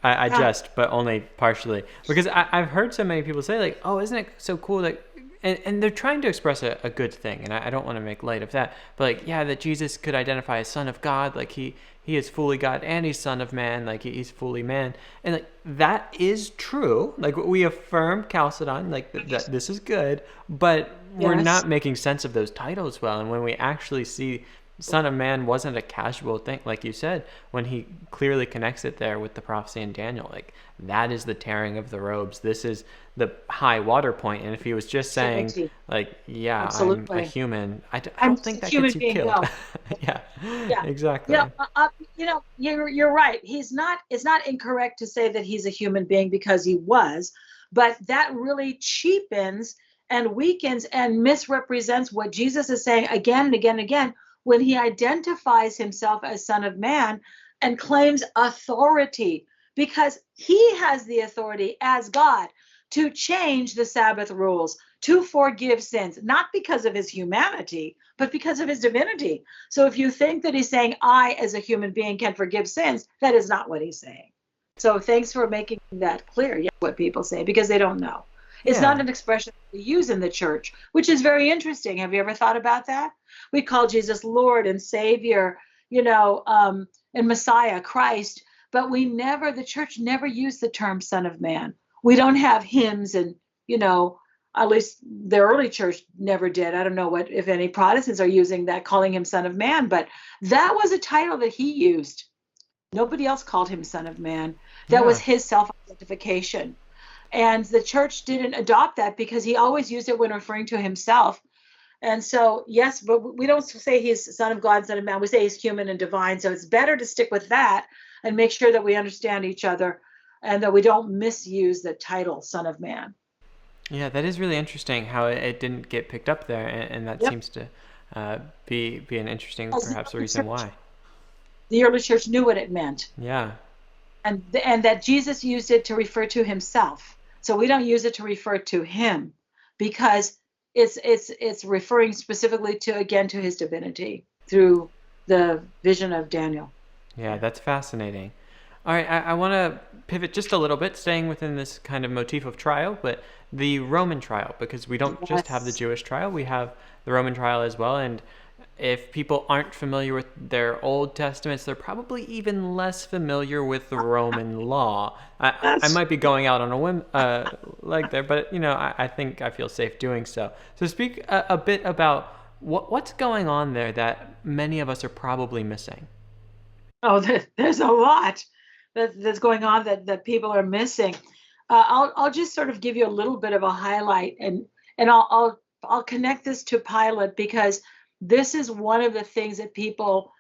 I jest, but only partially, because I've heard so many people say like, oh, isn't it so cool that, and they're trying to express a good thing, and I don't want to make light of that, but like, yeah, that Jesus could identify as Son of God, like he is fully God and he's Son of Man, like he's fully man, and like that is true, like we affirm Chalcedon, like that this is good, but we're not making sense of those titles well, and when we actually see Son of Man wasn't a casual thing, like you said, when he clearly connects it there with the prophecy in Daniel, like that is the tearing of the robes. This is the high water point. And if he was just saying, like, yeah, absolutely, I'm a human, I don't think that gets you killed. No. yeah, exactly. You're right. It's not incorrect to say that he's a human being because he was, but that really cheapens and weakens and misrepresents what Jesus is saying again and again and again, when he identifies himself as Son of Man and claims authority, because he has the authority as God to change the Sabbath rules, to forgive sins, not because of his humanity, but because of his divinity. So if you think that he's saying, I as a human being can forgive sins, that is not what he's saying. So thanks for making that clear. Yeah, what people say, because they don't know. It's not an expression we use in the church, which is very interesting. Have you ever thought about that? We call Jesus Lord and Savior, and Messiah, Christ, but the church never used the term Son of Man. We don't have hymns and, At least the early church never did. I don't know if any Protestants are using that, calling him Son of Man, but that was a title that he used. Nobody else called him Son of Man. That was his self-identification. And the church didn't adopt that because he always used it when referring to himself. And so, yes, but we don't say he's Son of God, Son of Man. We say he's human and divine. So it's better to stick with that and make sure that we understand each other and that we don't misuse the title Son of Man. Yeah, that is really interesting how it didn't get picked up there, and that seems to be an interesting, perhaps, reason why. The early church knew what it meant. Yeah. And that Jesus used it to refer to himself. So we don't use it to refer to him because it's referring specifically to his divinity through the vision of Daniel. Yeah, that's fascinating. All right, I want to pivot just a little bit, staying within this kind of motif of trial, but the Roman trial, because we don't just have the Jewish trial, we have the Roman trial as well. And if people aren't familiar with their Old Testaments, they're probably even less familiar with the Roman law. I might be going out on a whim like there, but I think I feel safe doing so. So speak a bit about what's going on there that many of us are probably missing. Oh, there's a lot that's going on that people are missing. I'll just sort of give you a little bit of a highlight, and I'll connect this to Pilate because this is one of the things that people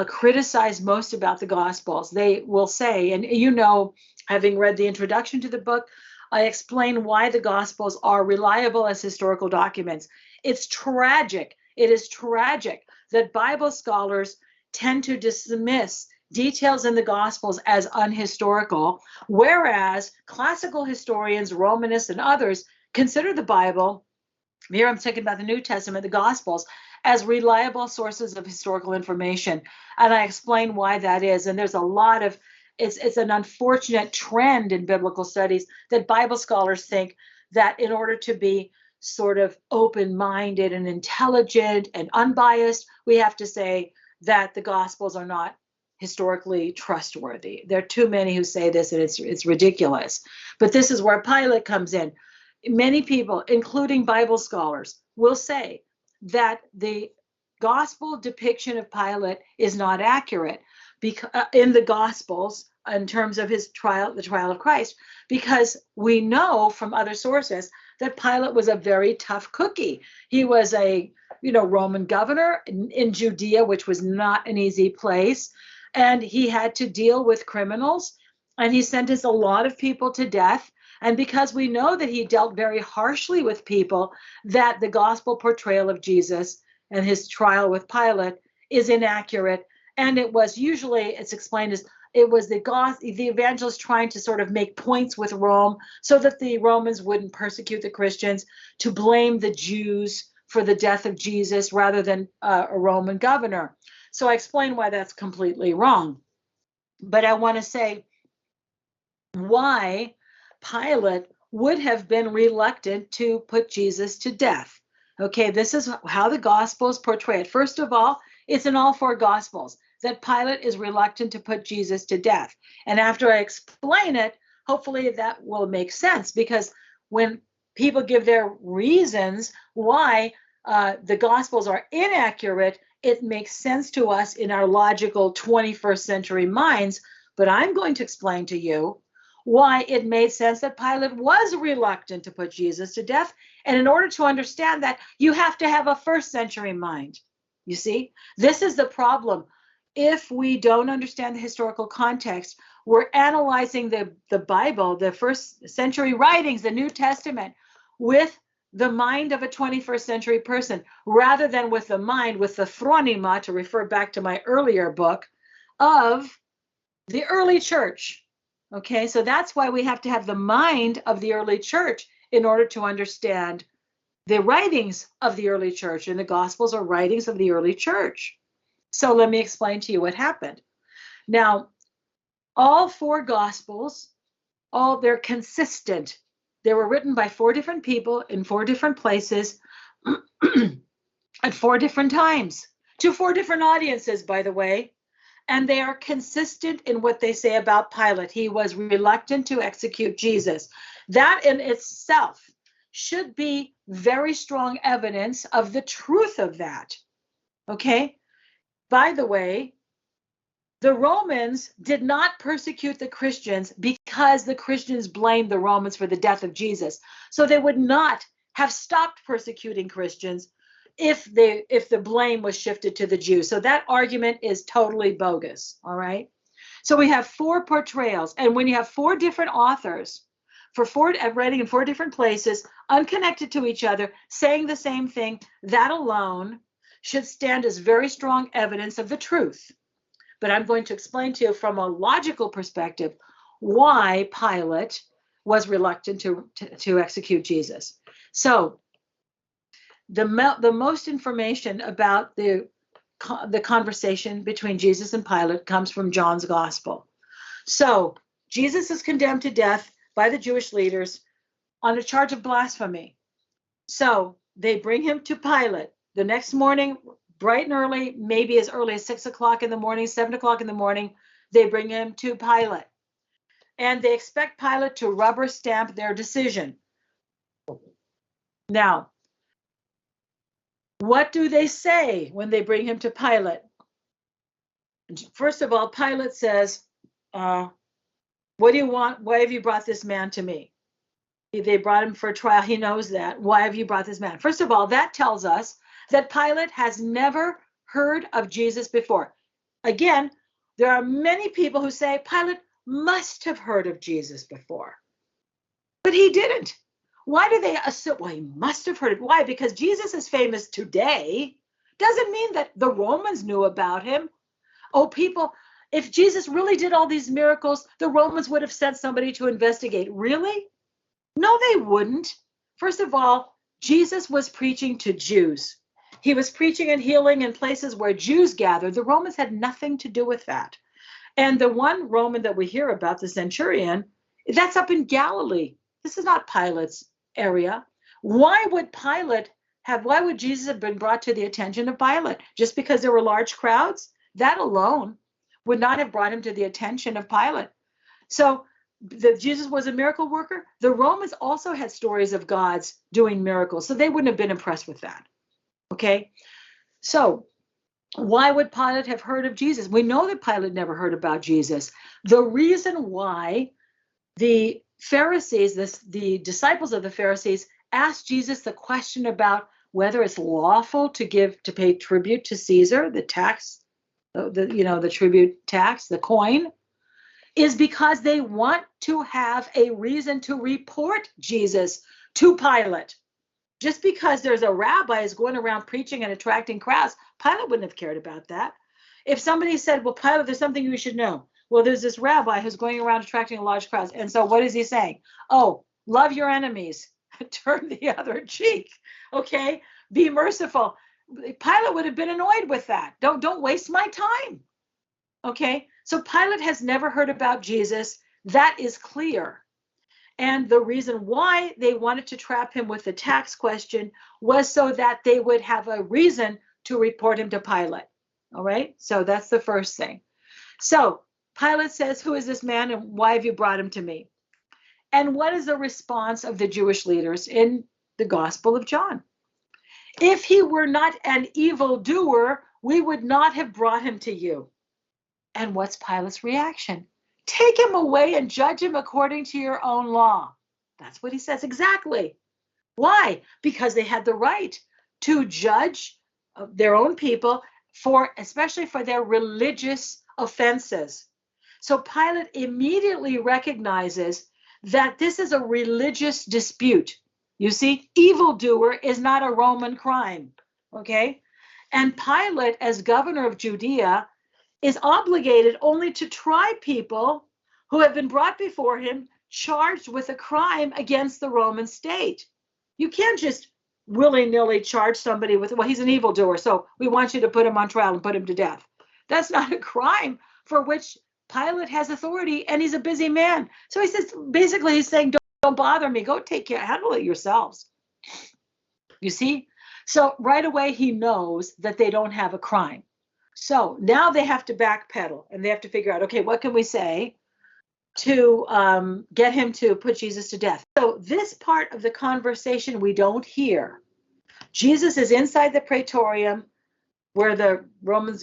criticize most about the Gospels. They will say, and having read the introduction to the book, I explain why the Gospels are reliable as historical documents. It's tragic. It is tragic that Bible scholars tend to dismiss details in the Gospels as unhistorical, whereas classical historians, Romanists, and others consider the Bible, here I'm talking about the New Testament, the Gospels, as reliable sources of historical information. And I explain why that is. And there's a lot of, it's an unfortunate trend in biblical studies that Bible scholars think that in order to be sort of open-minded and intelligent and unbiased, we have to say that the Gospels are not historically trustworthy. There are too many who say this, and it's ridiculous. But this is where Pilate comes in. Many people, including Bible scholars, will say that the gospel depiction of Pilate is not accurate in the Gospels in terms of his trial, the trial of Christ, because we know from other sources that Pilate was a very tough cookie. He was a Roman governor in Judea, which was not an easy place. And he had to deal with criminals, and he sentenced a lot of people to death. And because we know that he dealt very harshly with people, that the gospel portrayal of Jesus and his trial with Pilate is inaccurate. And it was usually, it's explained as, it was the evangelist trying to sort of make points with Rome so that the Romans wouldn't persecute the Christians, to blame the Jews for the death of Jesus rather than a Roman governor. So I explain why that's completely wrong. But I want to say why Pilate would have been reluctant to put Jesus to death. Okay, this is how the Gospels portray it. First of all, it's in all four Gospels that Pilate is reluctant to put Jesus to death. And after I explain it, hopefully that will make sense, because when people give their reasons why the Gospels are inaccurate, it makes sense to us in our logical 21st century minds. But I'm going to explain to you why it made sense that Pilate was reluctant to put Jesus to death. And in order to understand that, you have to have a first century mind. You see, this is the problem. If we don't understand the historical context, we're analyzing the Bible, the first century writings, the New Testament, with the mind of a 21st century person, rather than with the mind, with the phronima, to refer back to my earlier book, of the early church. Okay, so that's why we have to have the mind of the early church in order to understand the writings of the early church. And the Gospels are writings of the early church. So let me explain to you what happened. Now, all four Gospels, they're consistent. They were written by four different people in four different places at four different times, to four different audiences, by the way. And they are consistent in what they say about Pilate. He was reluctant to execute Jesus. That in itself should be very strong evidence of the truth of that. Okay? By the way, the Romans did not persecute the Christians because the Christians blamed the Romans for the death of Jesus. So they would not have stopped persecuting Christians if the blame was shifted to the Jews. So that argument is totally bogus, all right? So we have 4 portrayals, and when you have 4 different authors for 4 writing in 4 different places, unconnected to each other, saying the same thing, that alone should stand as very strong evidence of the truth. But I'm going to explain to you from a logical perspective why Pilate was reluctant to execute Jesus. So the most information about the conversation between Jesus and Pilate comes from John's gospel. So Jesus is condemned to death by the Jewish leaders on a charge of blasphemy. So they bring him to Pilate the next morning, bright and early, maybe as early as 6 o'clock in the morning, 7 o'clock in the morning, they bring him to Pilate. And they expect Pilate to rubber stamp their decision. Now, what do they say when they bring him to Pilate? First of all, Pilate says, what do you want? Why have you brought this man to me? They brought him for a trial. He knows that. Why have you brought this man? First of all, that tells us that Pilate has never heard of Jesus before. Again, there are many people who say Pilate must have heard of Jesus before, but he didn't. Why do they assume? Well, he must have heard it. Why? Because Jesus is famous today. Doesn't mean that the Romans knew about him. Oh, people, if Jesus really did all these miracles, the Romans would have sent somebody to investigate. Really? No, they wouldn't. First of all, Jesus was preaching to Jews. He was preaching and healing in places where Jews gathered. The Romans had nothing to do with that. And the one Roman that we hear about, the centurion, that's up in Galilee. This is not Pilate's area. Why would Jesus have been brought to the attention of Pilate? Just because there were large crowds? That alone would not have brought him to the attention of Pilate. So Jesus was a miracle worker. The Romans also had stories of gods doing miracles, so they wouldn't have been impressed with that. Okay, so why would Pilate have heard of Jesus? We know that Pilate never heard about Jesus. The reason why the Pharisees, the disciples of the Pharisees, asked Jesus the question about whether it's lawful to pay tribute to Caesar, the tax, the tribute tax, the coin, is because they want to have a reason to report Jesus to Pilate. Just because there's a rabbi who's going around preaching and attracting crowds, Pilate wouldn't have cared about that. If somebody said, well, Pilate, there's something you should know. Well, there's this rabbi who's going around attracting large crowds. And so what is he saying? Oh, love your enemies. Turn the other cheek. Okay? Be merciful. Pilate would have been annoyed with that. Don't waste my time. Okay? So Pilate has never heard about Jesus. That is clear. And the reason why they wanted to trap him with the tax question was so that they would have a reason to report him to Pilate. All right? So that's the first thing. So Pilate says, who is this man and why have you brought him to me? And what is the response of the Jewish leaders in the Gospel of John? If he were not an evildoer, we would not have brought him to you. And what's Pilate's reaction? Take him away and judge him according to your own law. That's what he says exactly. Why? Because they had the right to judge their own people especially for their religious offenses. So Pilate immediately recognizes that this is a religious dispute. You see, evildoer is not a Roman crime, okay? And Pilate, as governor of Judea, is obligated only to try people who have been brought before him charged with a crime against the Roman state. You can't just willy-nilly charge somebody with, well, he's an evildoer, so we want you to put him on trial and put him to death. That's not a crime for which Pilate has authority, and he's a busy man. So he says, basically, he's saying, don't bother me. Go take care, handle it yourselves. You see? So right away, he knows that they don't have a crime. So now they have to backpedal and they have to figure out, okay, what can we say to get him to put Jesus to death. So this part of the conversation we don't hear. Jesus is inside the praetorium where the Roman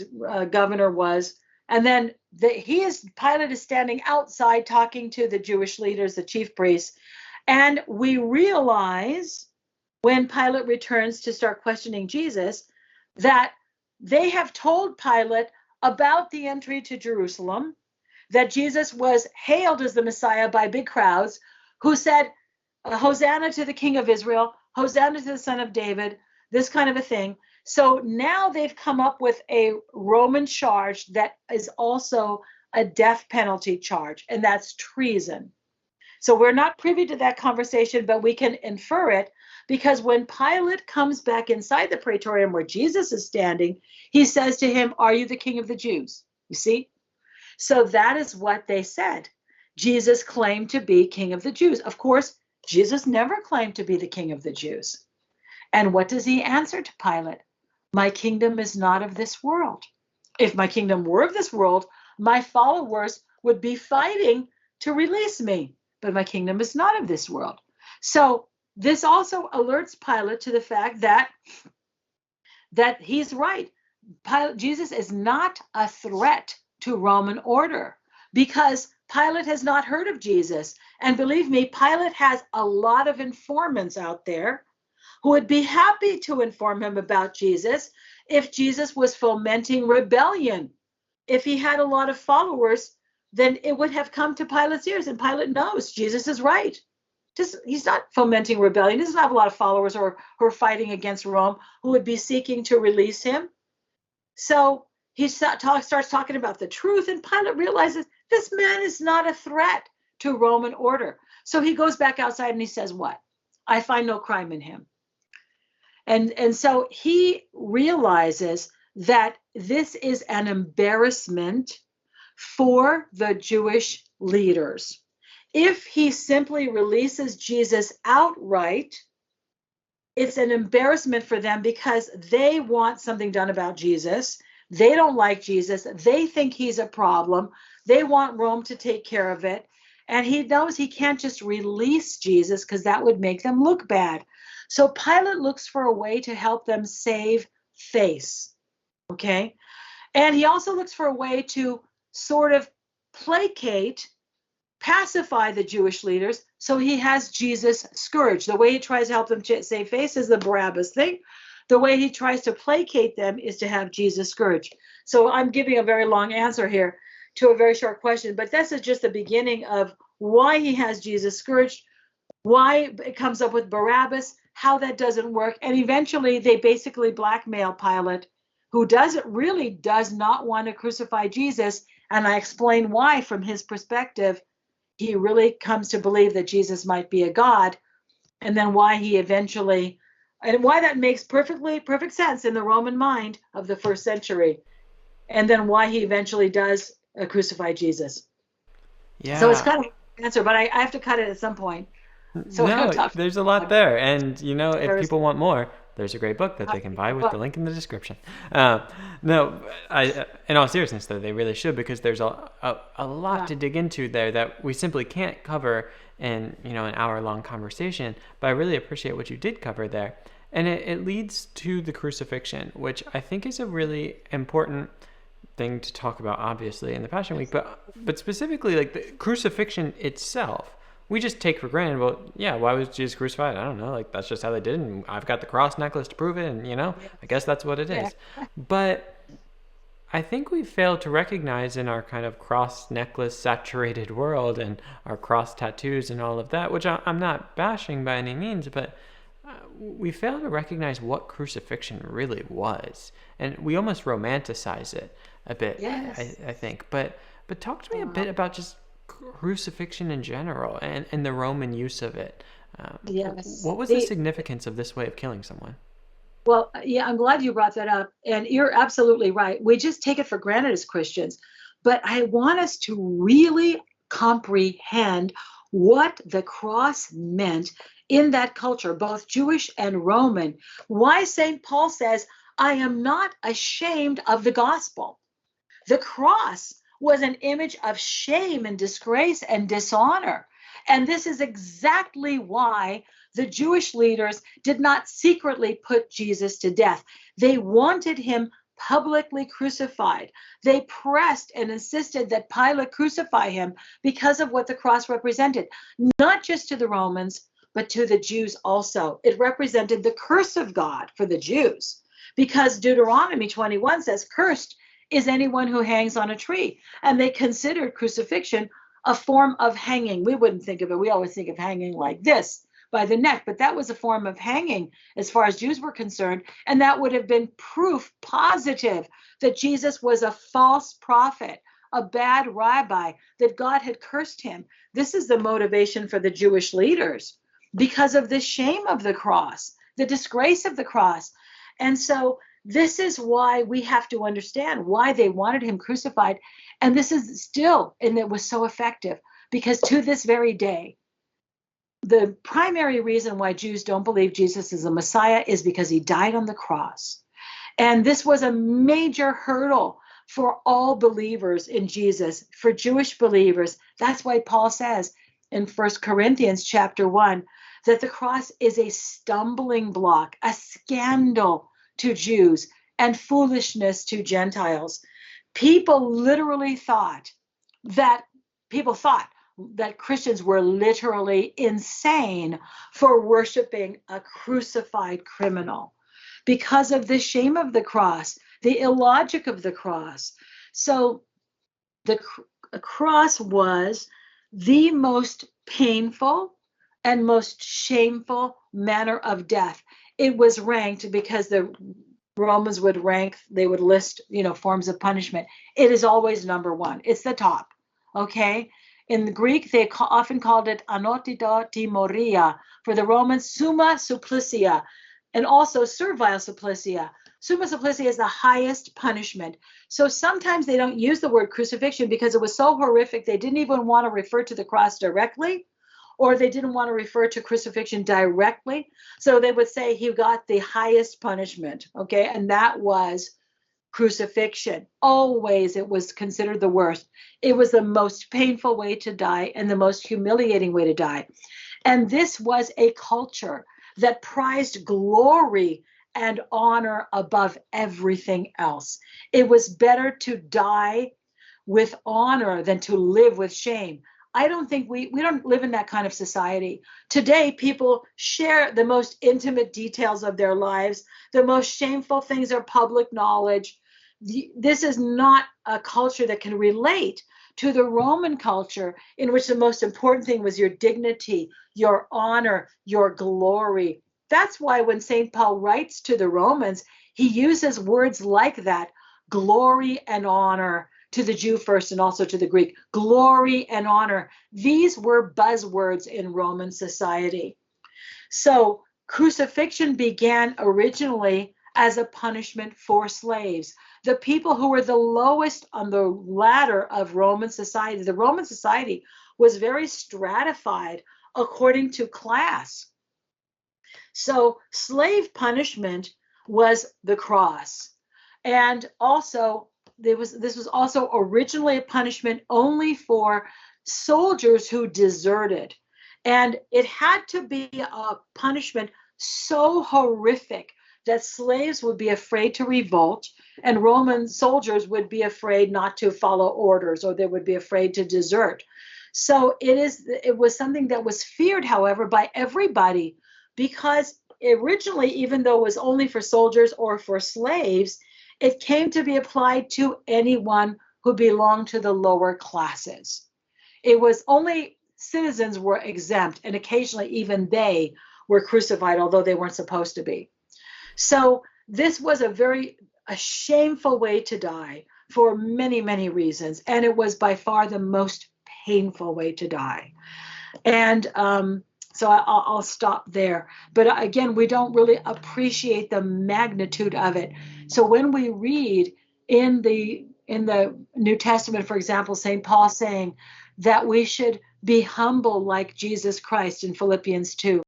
governor was, and then Pilate is standing outside talking to the Jewish leaders, the chief priests, and we realize when Pilate returns to start questioning Jesus that they have told Pilate about the entry to Jerusalem, that Jesus was hailed as the Messiah by big crowds who said, Hosanna to the King of Israel, Hosanna to the Son of David, this kind of a thing. So now they've come up with a Roman charge that is also a death penalty charge, and that's treason. So we're not privy to that conversation, but we can infer it because when Pilate comes back inside the praetorium where Jesus is standing, he says to him, "Are you the King of the Jews?" You see? So that is what they said. Jesus claimed to be King of the Jews. Of course, Jesus never claimed to be the King of the Jews. And what does he answer to Pilate? My kingdom is not of this world. If my kingdom were of this world, my followers would be fighting to release me. But my kingdom is not of this world. So this also alerts Pilate to the fact that he's right. Jesus is not a threat to Roman order because Pilate has not heard of Jesus. And believe me, Pilate has a lot of informants out there who would be happy to inform him about Jesus if Jesus was fomenting rebellion. If he had a lot of followers, then it would have come to Pilate's ears, and Pilate knows Jesus is right. He's not fomenting rebellion. He doesn't have a lot of followers who are fighting against Rome who would be seeking to release him. So he starts talking about the truth, and Pilate realizes this man is not a threat to Roman order. So he goes back outside and he says, what? I find no crime in him. And so he realizes that this is an embarrassment for the Jewish leaders. If he simply releases Jesus outright, it's an embarrassment for them because they want something done about Jesus. They don't like Jesus. They think he's a problem. They want Rome to take care of it. And he knows he can't just release Jesus because that would make them look bad. So Pilate looks for a way to help them save face. Okay? And he also looks for a way to sort of placate, pacify the Jewish leaders. So he has Jesus scourged. The way he tries to help them save face is the Barabbas thing. The way he tries to placate them is to have Jesus scourged. So I'm giving a very long answer here to a very short question, but this is just the beginning of why he has Jesus scourged, why it comes up with Barabbas, how that doesn't work. And eventually they basically blackmail Pilate, who does not want to crucify Jesus. And I explain why from his perspective, he really comes to believe that Jesus might be a god, and then why he eventually, and why that makes perfect sense in the Roman mind of the first century, and then why he eventually does crucify Jesus. Yeah. So it's kind of an answer, but I have to cut it at some point. So no, there's a lot there. And, if people want more, there's a great book that they can buy with the link in the description. No, in all seriousness, though, they really should, because there's a lot to dig into there that we simply can't cover in, an hour-long conversation. But I really appreciate what you did cover there. And it leads to the crucifixion, which I think is a really important thing to talk about, obviously, in the Passion Week. But specifically, like the crucifixion itself. We just take for granted, well, yeah, why was Jesus crucified? I don't know. Like, that's just how they did. And I've got the cross necklace to prove it. And, I guess that's what it is. But I think we fail to recognize in our kind of cross necklace saturated world and our cross tattoos and all of that, which I'm not bashing by any means, but we fail to recognize what crucifixion really was. And we almost romanticize it a bit, yes. I think. But talk to me a bit about just crucifixion in general and the Roman use of it. Yes. What was the significance of this way of killing someone? Well, yeah, I'm glad you brought that up. And you're absolutely right. We just take it for granted as Christians. But I want us to really comprehend what the cross meant in that culture, both Jewish and Roman. Why St. Paul says, I am not ashamed of the gospel. The cross was an image of shame and disgrace and dishonor. And this is exactly why the Jewish leaders did not secretly put Jesus to death. They wanted him publicly crucified. They pressed and insisted that Pilate crucify him because of what the cross represented, not just to the Romans, but to the Jews also. It represented the curse of God for the Jews, because Deuteronomy 21 says, "Cursed is anyone who hangs on a tree." And they considered crucifixion a form of hanging. We wouldn't think of it. We always think of hanging like this by the neck, but that was a form of hanging as far as Jews were concerned. And that would have been proof positive that Jesus was a false prophet, a bad rabbi, that God had cursed him. This is the motivation for the Jewish leaders because of the shame of the cross, the disgrace of the cross. And so this is why we have to understand why they wanted him crucified. And this is still, and it was so effective, because to this very day, the primary reason why Jews don't believe Jesus is a Messiah is because he died on the cross. And this was a major hurdle for all believers in Jesus, for Jewish believers. That's why Paul says in 1 Corinthians chapter 1 that the cross is a stumbling block, a scandal to Jews, and foolishness to Gentiles. People thought that Christians were literally insane for worshiping a crucified criminal because of the shame of the cross, the illogic of the cross. So the cross was the most painful and most shameful manner of death. It was ranked because the Romans would rank, they would list, forms of punishment. It is always number one. It's the top. Okay. In the Greek, they often called it anotita timoria. For the Romans, summa supplicia, and also servile supplicia. Summa supplicia is the highest punishment. So sometimes they don't use the word crucifixion because it was so horrific, they didn't even want to refer to the cross directly, or they didn't want to refer to crucifixion directly. So they would say he got the highest punishment, okay? And that was crucifixion. Always it was considered the worst. It was the most painful way to die and the most humiliating way to die. And this was a culture that prized glory and honor above everything else. It was better to die with honor than to live with shame. I don't think we don't live in that kind of society. Today, people share the most intimate details of their lives. The most shameful things are public knowledge. This is not a culture that can relate to the Roman culture, in which the most important thing was your dignity, your honor, your glory. That's why when St. Paul writes to the Romans, he uses words like that, glory and honor, to the Jew first and also to the Greek. Glory and honor. These were buzzwords in Roman society. So crucifixion began originally as a punishment for slaves, the people who were the lowest on the ladder of Roman society. The Roman society was very stratified according to class. So slave punishment was the cross. And also, this was also originally a punishment only for soldiers who deserted. And it had to be a punishment so horrific that slaves would be afraid to revolt, and Roman soldiers would be afraid not to follow orders, or they would be afraid to desert. So it was something that was feared, however, by everybody, because originally, even though it was only for soldiers or for slaves, it came to be applied to anyone who belonged to the lower classes. It was only citizens were exempt, and occasionally even they were crucified, although they weren't supposed to be. So this was a shameful way to die for many, many reasons, and it was by far the most painful way to die. And so I'll stop there. But again, we don't really appreciate the magnitude of it. So when we read in the New Testament, for example, St. Paul saying that we should be humble like Jesus Christ in Philippians 2.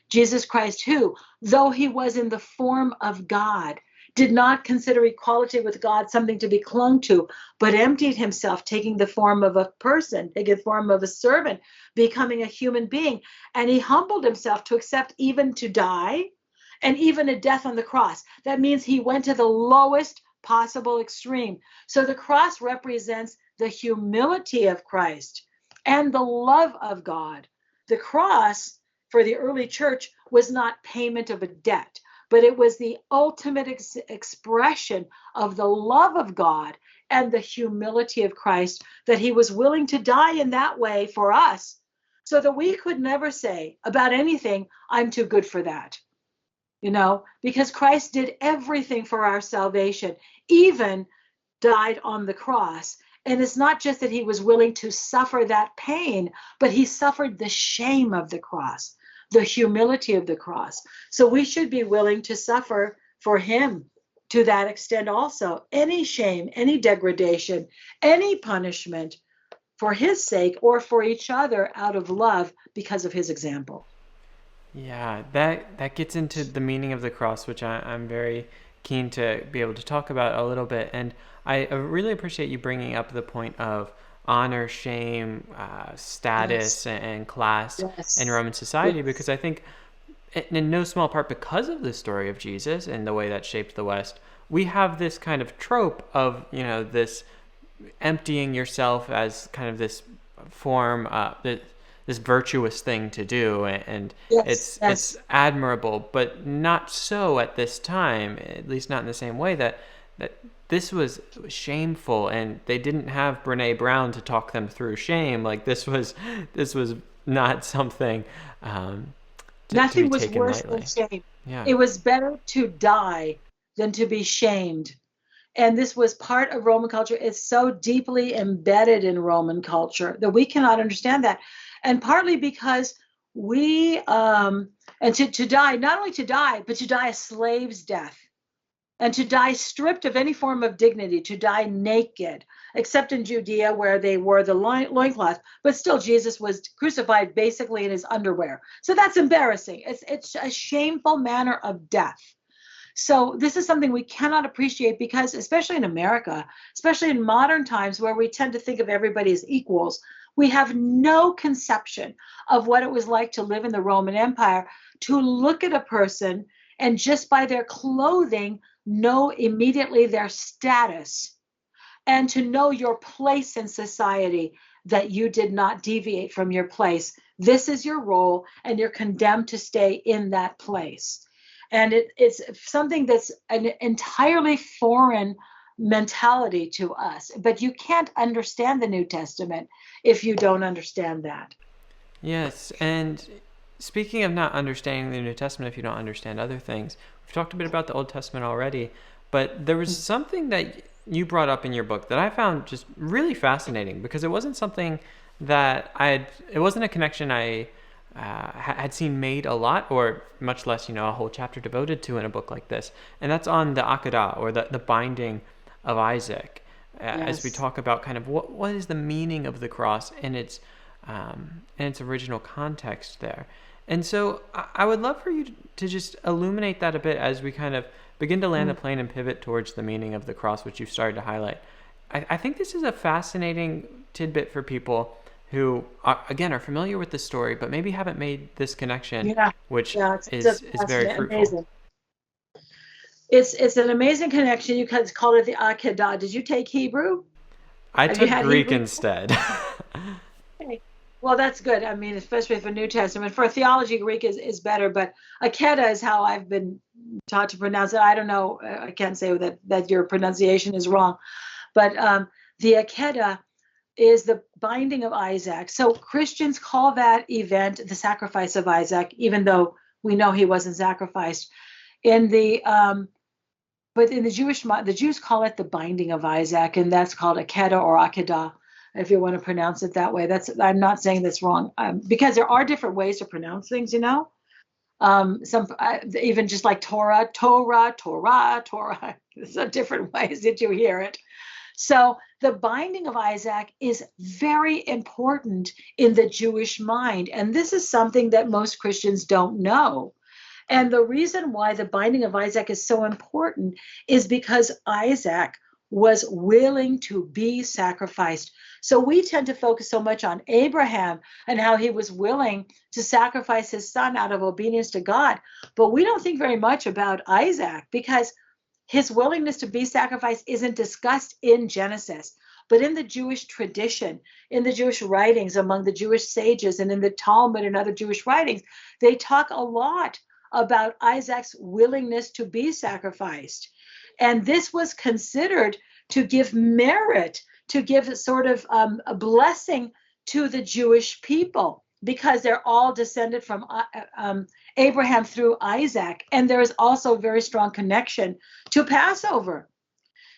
Jesus Christ, who, though he was in the form of God, did not consider equality with God something to be clung to, but emptied himself, taking the form of a person, taking the form of a servant, becoming a human being. And he humbled himself to accept even to die, and even a death on the cross. That means he went to the lowest possible extreme. So the cross represents the humility of Christ and the love of God. The cross for the early church was not payment of a debt, but it was the ultimate expression of the love of God and the humility of Christ, that he was willing to die in that way for us, so that we could never say about anything, I'm too good for that. Because Christ did everything for our salvation, even died on the cross. And it's not just that he was willing to suffer that pain, but he suffered the shame of the cross, the humility of the cross. So we should be willing to suffer for him to that extent also. Any shame, any degradation, any punishment for his sake or for each other out of love because of his example. Yeah, that gets into the meaning of the cross, which I'm very keen to be able to talk about a little bit. And I really appreciate you bringing up the point of honor, shame, status, and class in Roman society, because I think, in no small part because of the story of Jesus and the way that shaped the West, we have this kind of trope of, this emptying yourself as kind of this form, this virtuous thing to do, and it's admirable, but not so at this time, at least not in the same way that this was shameful, and they didn't have Brene Brown to talk them through shame. Like this was not something nothing was worse than shame. It was better to die than to be shamed. And this was part of Roman culture. It's so deeply embedded in Roman culture that we cannot understand that. And partly because we, and to die, not only to die, but to die a slave's death, and to die stripped of any form of dignity, to die naked, except in Judea where they wore the loincloth. But still, Jesus was crucified basically in his underwear. So that's embarrassing. It's a shameful manner of death. So this is something we cannot appreciate because, especially in America, especially in modern times where we tend to think of everybody as equals, we have no conception of what it was like to live in the Roman Empire, to look at a person and just by their clothing know immediately their status, and to know your place in society, that you did not deviate from your place. This is your role, and you're condemned to stay in that place. And it's something that's an entirely foreign mentality to us. But you can't understand the New Testament if you don't understand that. Yes, and speaking of not understanding the New Testament if you don't understand other things, we've talked a bit about the Old Testament already, but there was something that you brought up in your book that I found just really fascinating, because it wasn't something that it wasn't a connection I had seen made a lot, or much less, a whole chapter devoted to in a book like this. And that's on the Akedah, or the binding of Isaac, as we talk about kind of what is the meaning of the cross in its original context there. And so I would love for you to just illuminate that a bit as we kind of begin to land the plane and pivot towards the meaning of the cross, which you've started to highlight. I think this is a fascinating tidbit for people who are familiar with the story, but maybe haven't made this connection, which is very fruitful. Amazing. It's an amazing connection. You could call it the Akedah. Did you take Hebrew? I took Greek instead. Okay. Well, that's good. I mean, especially for New Testament. For theology, Greek is better, but Akedah is how I've been taught to pronounce it. I don't know. I can't say that your pronunciation is wrong. But the Akedah is the binding of Isaac. So Christians call that event the sacrifice of Isaac, even though we know he wasn't sacrificed. But in the Jews call it the binding of Isaac, and that's called Akedah or Akedah, if you want to pronounce it that way. I'm not saying that's wrong, because there are different ways to pronounce things, some even just like Torah. There's a different ways that you hear it. So the binding of Isaac is very important in the Jewish mind. And this is something that most Christians don't know. And the reason why the binding of Isaac is so important is because Isaac was willing to be sacrificed. So we tend to focus so much on Abraham and how he was willing to sacrifice his son out of obedience to God. But we don't think very much about Isaac because his willingness to be sacrificed isn't discussed in Genesis. But in the Jewish tradition, in the Jewish writings, among the Jewish sages, and in the Talmud and other Jewish writings, they talk a lot about Isaac's willingness to be sacrificed. And this was considered to give merit, to give sort of a blessing to the Jewish people, because they're all descended from Abraham through Isaac. And there is also a very strong connection to Passover.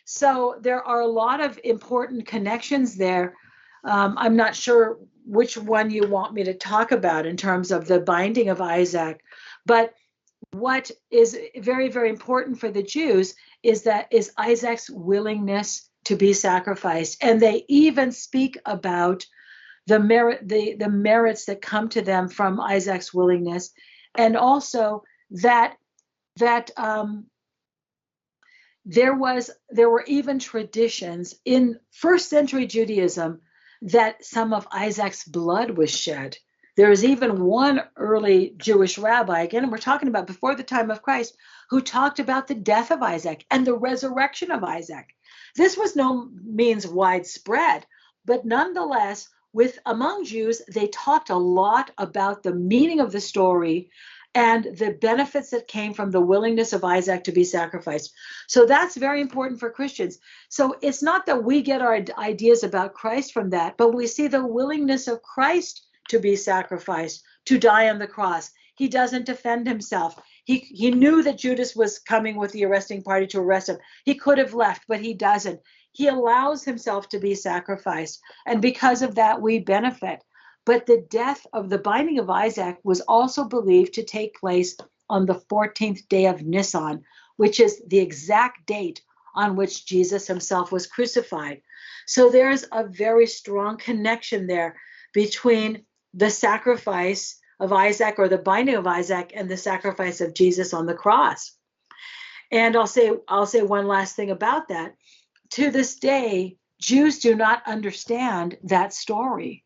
So there are a lot of important connections there. I'm not sure which one you want me to talk about in terms of the binding of Isaac, but what is very, very important for the Jews is Isaac's willingness to be sacrificed. And they even speak about the merits that come to them from Isaac's willingness, and also that there were even traditions in first century Judaism that some of Isaac's blood was shed. There is even one early Jewish rabbi, again, we're talking about before the time of Christ, who talked about the death of Isaac and the resurrection of Isaac. This was no means widespread, but nonetheless, among Jews, they talked a lot about the meaning of the story and the benefits that came from the willingness of Isaac to be sacrificed. So that's very important for Christians. So it's not that we get our ideas about Christ from that, but we see the willingness of Christ to be sacrificed, to die on the cross. He doesn't defend himself. He knew that Judas was coming with the arresting party to arrest him. He could have left, but he doesn't. He allows himself to be sacrificed. And because of that, we benefit. But the death of the binding of Isaac was also believed to take place on the 14th day of Nisan, which is the exact date on which Jesus himself was crucified. So there's a very strong connection there between the sacrifice of Isaac, or the binding of Isaac, and the sacrifice of Jesus on the cross. And I'll say one last thing about that. To this day, Jews do not understand that story.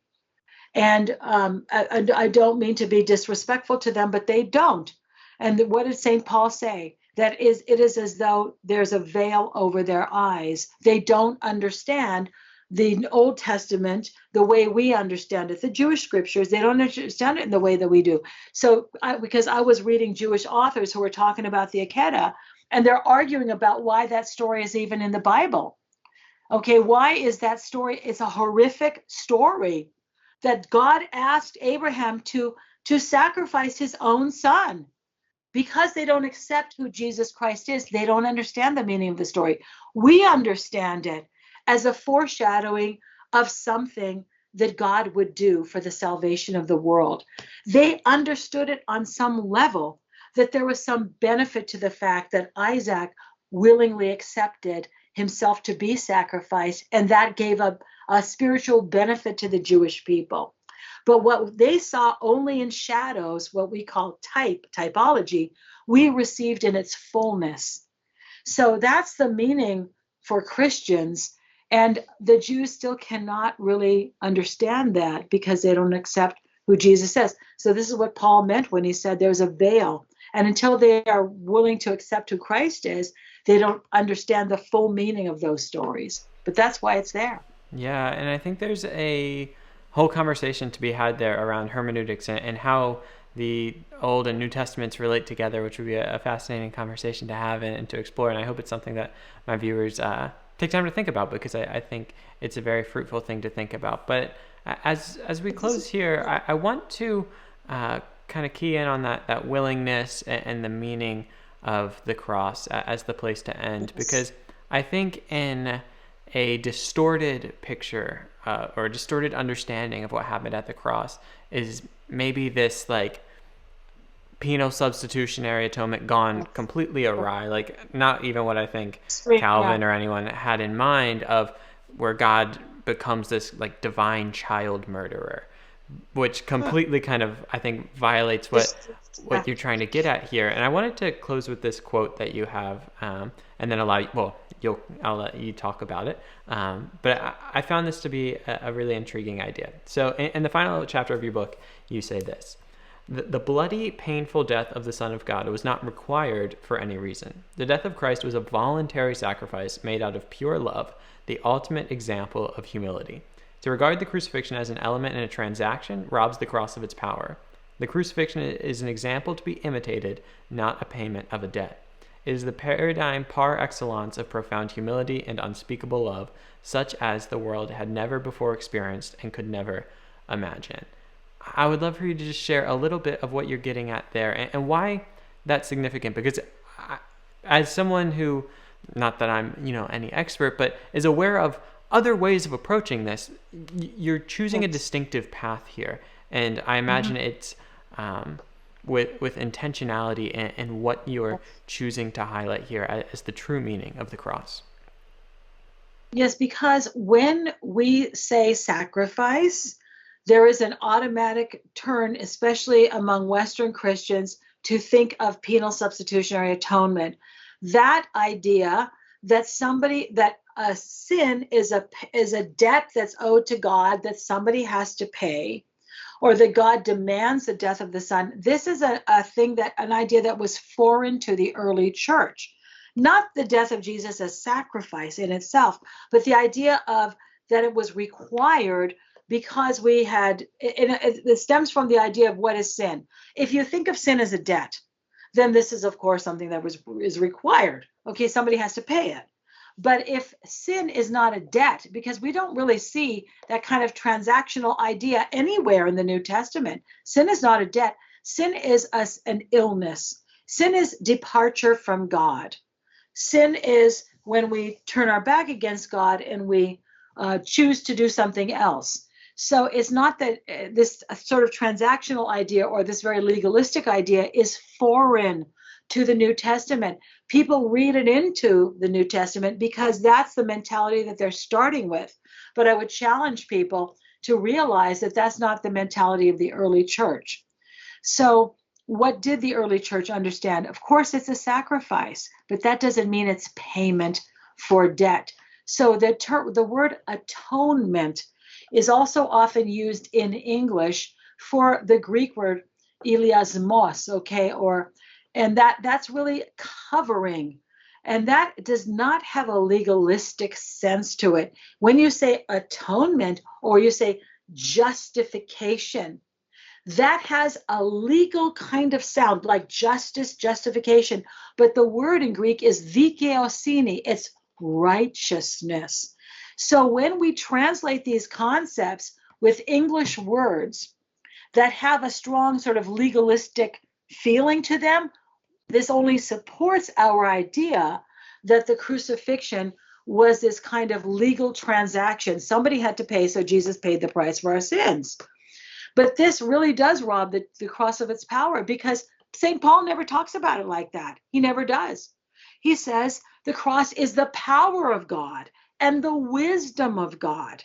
And I don't mean to be disrespectful to them, but they don't. And what did St. Paul say? It is as though there's a veil over their eyes. They don't understand the Old Testament the way we understand it. The Jewish scriptures, they don't understand it in the way that we do. So because I was reading Jewish authors who were talking about the Akedah, and they're arguing about why that story is even in the Bible. Okay, why is that story? It's a horrific story that God asked Abraham to sacrifice his own son. Because they don't accept who Jesus Christ is, they don't understand the meaning of the story. We understand it as a foreshadowing of something that God would do for the salvation of the world. They understood it on some level, that there was some benefit to the fact that Isaac willingly accepted himself to be sacrificed, and that gave a spiritual benefit to the Jewish people. But what they saw only in shadows, what we call typology, we received in its fullness. So that's the meaning for Christians. And the Jews still cannot really understand that because they don't accept who Jesus says. So this is what Paul meant when he said there's a veil. And until they are willing to accept who Christ is, they don't understand the full meaning of those stories. But that's why it's there. Yeah, and I think there's a whole conversation to be had there around hermeneutics and how the Old and New Testaments relate together, which would be a fascinating conversation to have and to explore. And I hope it's something that my viewers take time to think about, because I think it's a very fruitful thing to think about. But as we close here, I want to kind of key in on that willingness and the meaning of the cross as the place to end, because I think in a distorted picture or a distorted understanding of what happened at the cross is maybe this like penal substitutionary atonement gone completely awry, like not even what I think Calvin or anyone had in mind, of where God becomes this like divine child murderer. which completely kind of, I think, violates what you're trying to get at here. And I wanted to close with this quote that you have, and then I'll let you talk about it. But I found this to be a really intriguing idea. So in the final chapter of your book, you say this: the bloody, painful death of the Son of God was not required for any reason. The death of Christ was a voluntary sacrifice made out of pure love, the ultimate example of humility. To regard the crucifixion as an element in a transaction robs the cross of its power. The crucifixion is an example to be imitated, not a payment of a debt. It is the paradigm par excellence of profound humility and unspeakable love, such as the world had never before experienced and could never imagine. I would love for you to just share a little bit of what you're getting at there and why that's significant, because as someone who, not that I'm, any expert, but is aware of other ways of approaching this, you're choosing a distinctive path here. And I imagine it's with intentionality and what you're choosing to highlight here as the true meaning of the cross. Yes, because when we say sacrifice, there is an automatic turn, especially among Western Christians, to think of penal substitutionary atonement. That idea that a sin is a debt that's owed to God that somebody has to pay, or that God demands the death of the Son. This is an idea that was foreign to the early church. Not the death of Jesus as sacrifice in itself, but the idea of that it was required because it stems from the idea of what is sin. If you think of sin as a debt, then this is, of course, something that is required. Okay, somebody has to pay it. But if sin is not a debt, because we don't really see that kind of transactional idea anywhere in the New Testament, sin is not a debt. Sin is an illness. Sin is departure from God. Sin is when we turn our back against God and we choose to do something else. So it's not that this sort of transactional idea or this very legalistic idea is foreign to the New Testament. People read it into the New Testament because that's the mentality that they're starting with. But I would challenge people to realize that that's not the mentality of the early church. So what did the early church understand? Of course, it's a sacrifice, but that doesn't mean it's payment for debt. So the word atonement is also often used in English for the Greek word iliasmos, okay, and that's really covering. And that does not have a legalistic sense to it. When you say atonement or you say justification, that has a legal kind of sound, like justice, justification. But the word in Greek is dikaiosune, it's righteousness. So when we translate these concepts with English words that have a strong sort of legalistic feeling to them, this only supports our idea that the crucifixion was this kind of legal transaction. Somebody had to pay, so Jesus paid the price for our sins. But this really does rob the cross of its power, because St. Paul never talks about it like that. He never does. He says the cross is the power of God and the wisdom of God.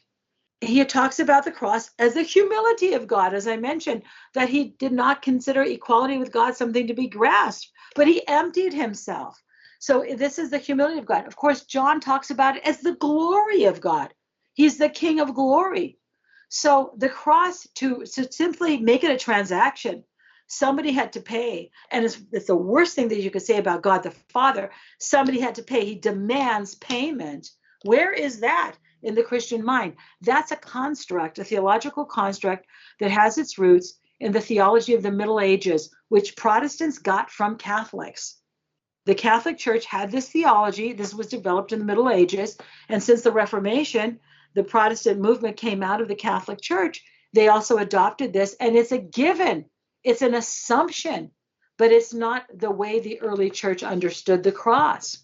He talks about the cross as the humility of God, as I mentioned, that he did not consider equality with God something to be grasped, but he emptied himself. So this is the humility of God. Of course, John talks about it as the glory of God. He's the King of glory. So the cross, to simply make it a transaction, somebody had to pay. And it's the worst thing that you could say about God the Father. Somebody had to pay. He demands payment. Where is that in the Christian mind? That's a construct, a theological construct that has its roots in the theology of the Middle Ages, which Protestants got from Catholics. The Catholic Church had this theology. This was developed in the Middle Ages. And since the Reformation, the Protestant movement came out of the Catholic Church. They also adopted this, and it's a given. It's an assumption, but it's not the way the early church understood the cross.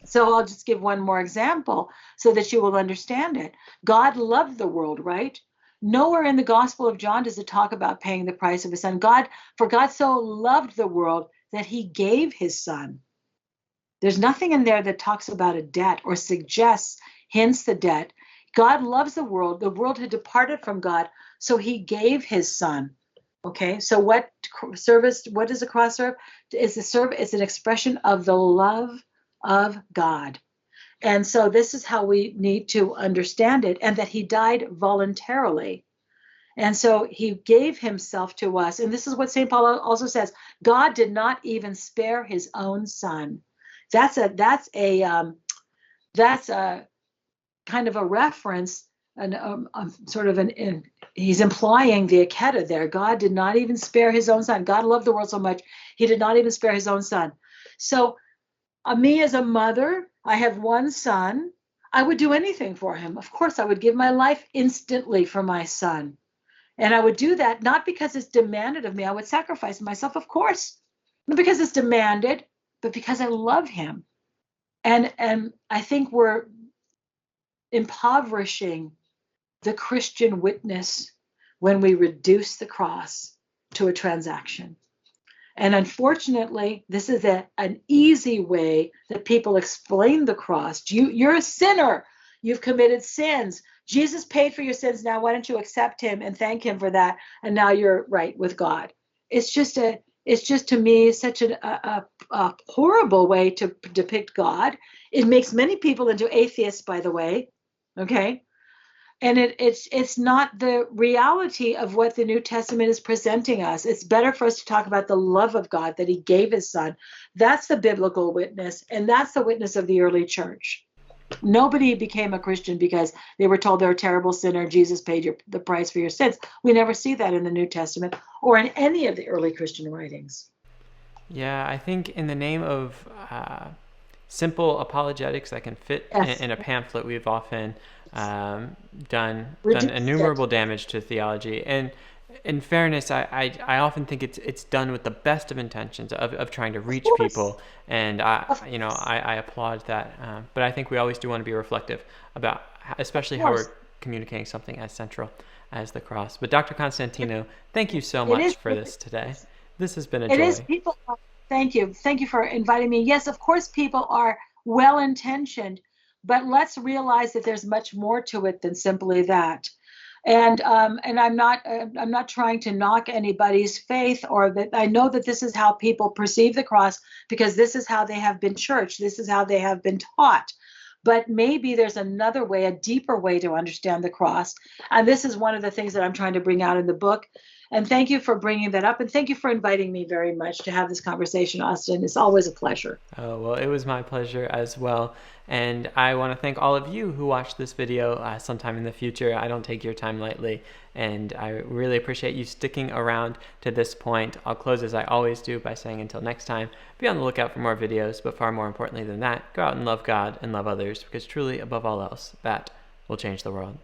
So I'll just give one more example so that you will understand it. God loved the world, right? Nowhere in the Gospel of John does it talk about paying the price of his son. For God so loved the world that he gave his son. There's nothing in there that talks about a debt or hints the debt. God loves the world. The world had departed from God, so he gave his son. Okay, so what does the cross serve? It's an expression of the love of God. And so this is how we need to understand it, and that he died voluntarily. And so he gave himself to us. And this is what St. Paul also says. God did not even spare his own son. That's a kind of a reference, he's implying the aketa there. God did not even spare his own son. God loved the world so much, he did not even spare his own son. So me as a mother, I have one son. I would do anything for him. Of course, I would give my life instantly for my son. And I would do that not because it's demanded of me. I would sacrifice myself, of course, not because it's demanded, but because I love him. And I think we're impoverishing the Christian witness when we reduce the cross to a transaction. And unfortunately, this is an easy way that people explain the cross. You're a sinner. You've committed sins. Jesus paid for your sins. Now, why don't you accept him and thank him for that? And now you're right with God. It's just to me such a horrible way to depict God. It makes many people into atheists, by the way. Okay. And it's not the reality of what the New Testament is presenting us. It's better for us to talk about the love of God, that he gave his son. That's the biblical witness, and that's the witness of the early church. Nobody became a Christian because they were told they're a terrible sinner, Jesus paid the price for your sins. We never see that in the New Testament or in any of the early Christian writings. Yeah, I think in the name of simple apologetics that can fit in a pamphlet, we've often done innumerable damage to theology. And in fairness, I often think it's done with the best of intentions of trying to reach people, and I applaud that. But I think we always do want to be reflective about, especially how we're communicating something as central as the cross. But Dr. Constantinou, thank you so much for this today. This has been a joy. Thank you for inviting me. Yes, of course, people are well-intentioned, but let's realize that there's much more to it than simply that. And I'm not trying to knock anybody's faith, or that I know that this is how people perceive the cross because this is how they have been churched. This is how they have been taught. But maybe there's another way, a deeper way to understand the cross. And this is one of the things that I'm trying to bring out in the book. And thank you for bringing that up. And thank you for inviting me very much to have this conversation, Austin. It's always a pleasure. Oh, well, it was my pleasure as well. And I want to thank all of you who watched this video sometime in the future. I don't take your time lightly. And I really appreciate you sticking around to this point. I'll close as I always do by saying until next time, be on the lookout for more videos. But far more importantly than that, go out and love God and love others, because truly, above all else, that will change the world.